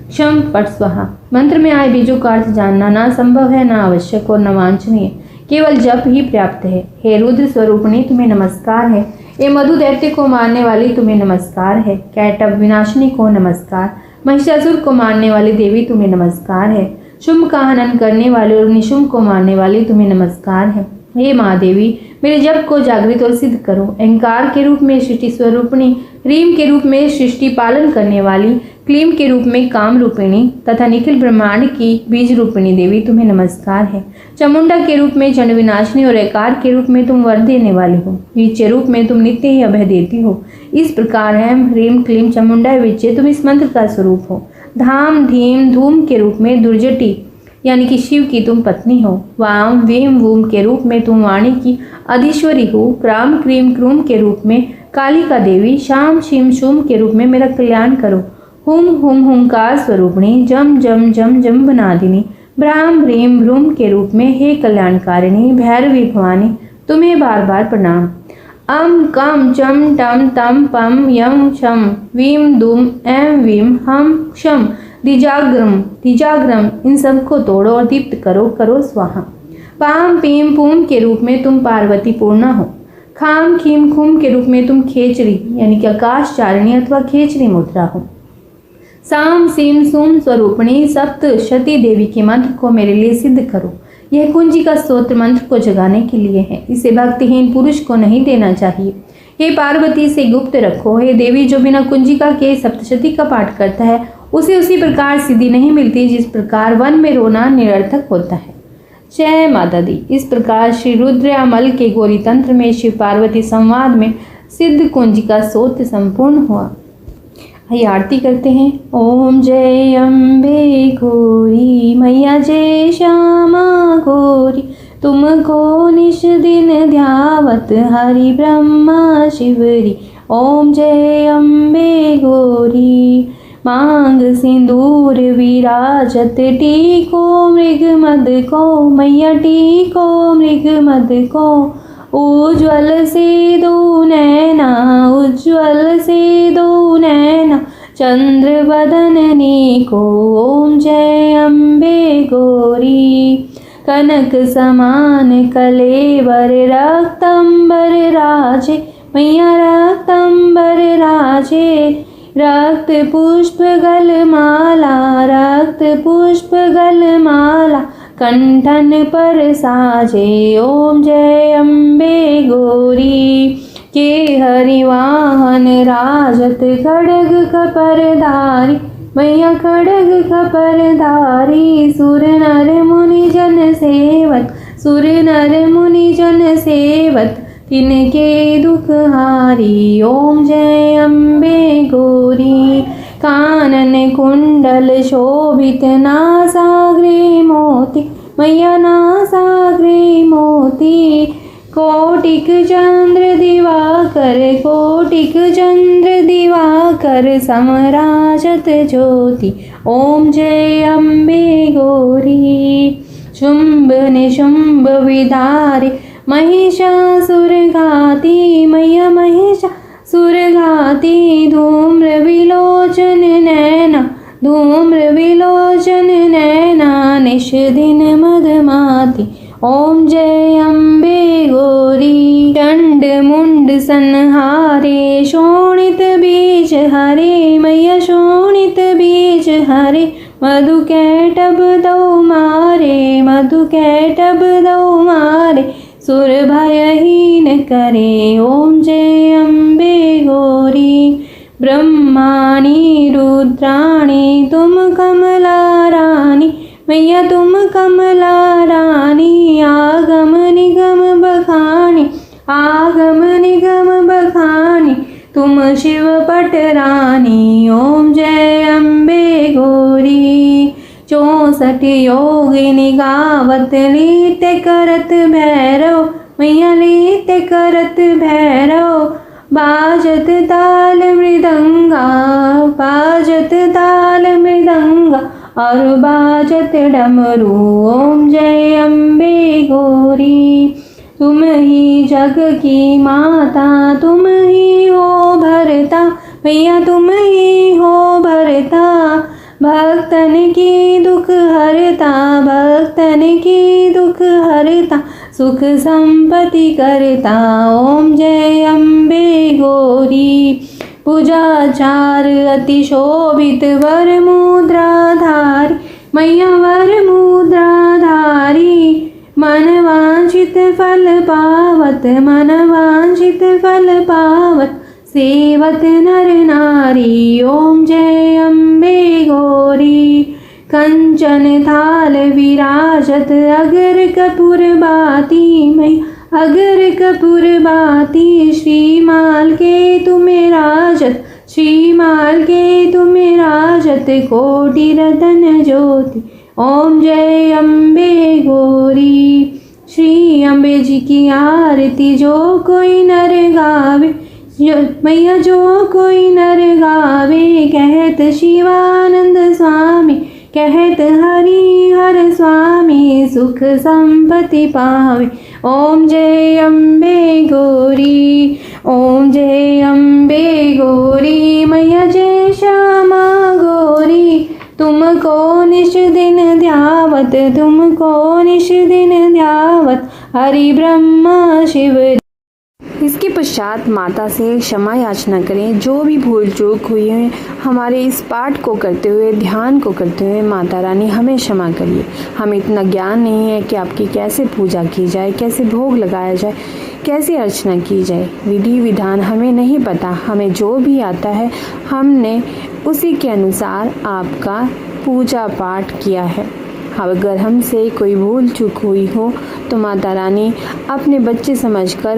क्षम पट स्वाहा। मंत्र में आए बीजों का अर्थ जानना ना संभव है, ना आवश्यक और न वांछनीय, केवल जप ही पर्याप्त है। हे रुद्र स्वरूपिणी, तुम्हें नमस्कार है। हे मधु दैत्य को मारने वाली, तुम्हें नमस्कार है। कैटभ विनाशिनी को नमस्कार। महिषासुर को मारने वाली देवी, तुम्हें नमस्कार है। शुंभ का हनन करने वाले और निशुंभ को मारने वाली, तुम्हें नमस्कार है। हे महादेवी, मेरे जप को जागृत और सिद्ध करो। अहंकार के रूप में सृष्टि स्वरूपिणी, ह्रीम के रूप में सृष्टि पालन करने वाली, क्लीम के रूप में काम रूपिणी तथा निखिल ब्रह्मांड की बीज रूपिणी देवी, तुम्हें नमस्कार है। चामुंडा के रूप में चंड विनाशिनी और एकार के रूप में तुम वर देने वाली हो। विच्चे रूप में तुम नित्य ही अभय देती हो। इस प्रकार ऐं ह्रीम क्लीम चामुंडा विच्चे तुम इस मंत्र का स्वरूप हो। धाम धीम धूम के रूप में दुर्जटी यानी कि शिव की तुम पत्नी हो। वाम वीम वूम के रूप में तुम वाणी की अधीश्वरी हो। क्राम क्रीम क्रूम के रूप में कालिका देवी, शाम शिम शुम के रूप में मेरा कल्याण करो। हुम हुम हुंकार स्वरूपिणी, जम जम जम जम्बनादिनी, भ्राम भ्रीम भ्रूम के रूप में हे कल्याणकारिणी भैरवी भवानी, तुम्हें बार बार प्रणाम। अम कम चम टम तम पम यम शम वीम दुम एम वीम हम क्षम दिजाग्रम, इन सबको तोड़ो और दीप्त करो स्वाहा। पाम पीम पूम के रूप में तुम पार्वती पूर्णा हो। खाम खीम खूम के रूप में तुम खेचरी यानी कि आकाश चारिणी अथवा खेचरी मुद्रा हो। साम सीम सूम स्वरूपिणी सप्त शती देवी के मंत्र को मेरे लिए सिद्ध करो। यह कुंजिका स्तोत्र मंत्र को जगाने के लिए है। इसे भक्तिहीन पुरुष को नहीं देना चाहिए। हे पार्वती, से गुप्त रखो। हे देवी, जो बिना कुंजिका के सप्तशती का पाठ करता है उसे उसी प्रकार सिद्धि नहीं मिलती जिस प्रकार वन में रोना निरर्थक होता है। जय माता दी। इस प्रकार श्री रुद्रयामल के गौरी तंत्र में शिव पार्वती संवाद में सिद्ध कुंजिका स्तोत्र संपूर्ण हुआ। आइए आरती करते हैं। ओम जय अम्बे गौरी मैया, जय श्यामा गौरी, तुमको निश दिन ध्यावत हरि ब्रह्मा शिवरी। ओम जय अम्बे गौरी, मांग सिंदूर विराजत, टीको मृग मद को मैया, टीको मृग मद को। उज्ज्वल से दो नैना, उज्ज्वल से दो नैना, चंद्र बदननी को। ओम जय अम्बे गौरी, कनक समान कलेवर, रक्तंबर राजे मैया, रक्तंबर राजे। रक्त पुष्प गलमाला, रक्त पुष्प गलमाला, कंठन पर साजे। ओम जय अम्बे गौरी, के हरिवाहन राजत, खड्ग खपरधारी मैया, खड्ग खपरधारी। सुर नर मुनि जन सेवत, सुर नर मुनि जन सेवत, तिनके दुख हारी। ओम जय अम्बे गौरी, कानन कुंडल शोभित, नासाग्रे मोती मैया, नासाग्रे मोती। कोटिक चंद्र दिवाकर, कोटिक चंद्र दिवाकर, समराजत ज्योति। ओम जय अम्बे गौरी, शुंभ निशुंभ विदारे महिषासुर घाती मैया, महिषासुर घाती। धूम्र विलोचन नैना, धूम्र विलोचन नैना, निश दिन मदमाती। ओम जय अम्बे गौरी, चंड मुंड संहारे, शोणित बीज हरे मैया, शोणित बीज हरे। मधु कैटभ दो मारे, मधु कैटभ दो मारे, सुर भयहीन करे। ओम जय अम्बे गौरी, ब्रह्माणी रुद्राणी तुम कमला रानी। मैया तुम कमला रानी, आगम निगम बखानी, आगम निगम बखानी, तुम शिव पट रानी। ओम जय अम्बे गौरी। 64 योगिनी गावत लीते करत भैरव, मैया लीते करत भैरव। बाजत ताल मृदंगा, बाजत ताल मृदंगा, और बाजत डमरू। ओम जय अम्बे गौरी। तुम ही जग की माता, तुम ही हो भरता, मैया तुम ही हो भरता। भक्तन की दुख हरता, भक्तन की दुख हरता, सुख संपत्ति करता। ओम जय अम्बे गौरी। पूजाचार अति शोभित वर मुद्राधारी, मैया वर मुद्राधारी। मन वांछित फल पावत, मन वांछित फल पावत, सेवत नर नारी। ओम जय अम्बे गौरी। कंचन थाल विराजत, अगर कपूर बाती, मैं अगर कपूर बाती। श्रीमाल के तुम्हें राजत, श्रीमाल के तुम्हें राजत, कोटि रतन ज्योति। ओम जय अम्बे गौरी। श्री अम्बे जी की आरती जो कोई नर गावे, मैया जो कोई नर गावे। कहत शिवानंद स्वामी, कहत हरि हर स्वामी, सुख संपत्ति पावे। ओम जय अम्बे गौरी। ओम जय अम्बे गौरी। मैया जय श्यामा गौरी। तुमको निश दिन ध्यावत, तुमको निश दिन ध्यावत, हरि ब्रह्मा शिव। इसके पश्चात माता से क्षमा याचना करें। जो भी भूल चूक हुई है हमारे इस पाठ को करते हुए, ध्यान को करते हुए, माता रानी हमें क्षमा करिए। हमें इतना ज्ञान नहीं है कि आपकी कैसे पूजा की जाए, कैसे भोग लगाया जाए, कैसे अर्चना की जाए। विधि विधान हमें नहीं पता। हमें जो भी आता है हमने उसी के अनुसार आपका पूजा पाठ किया है। अगर हमसे कोई भूल चूक हुई हो तो माता रानी अपने बच्चे समझकर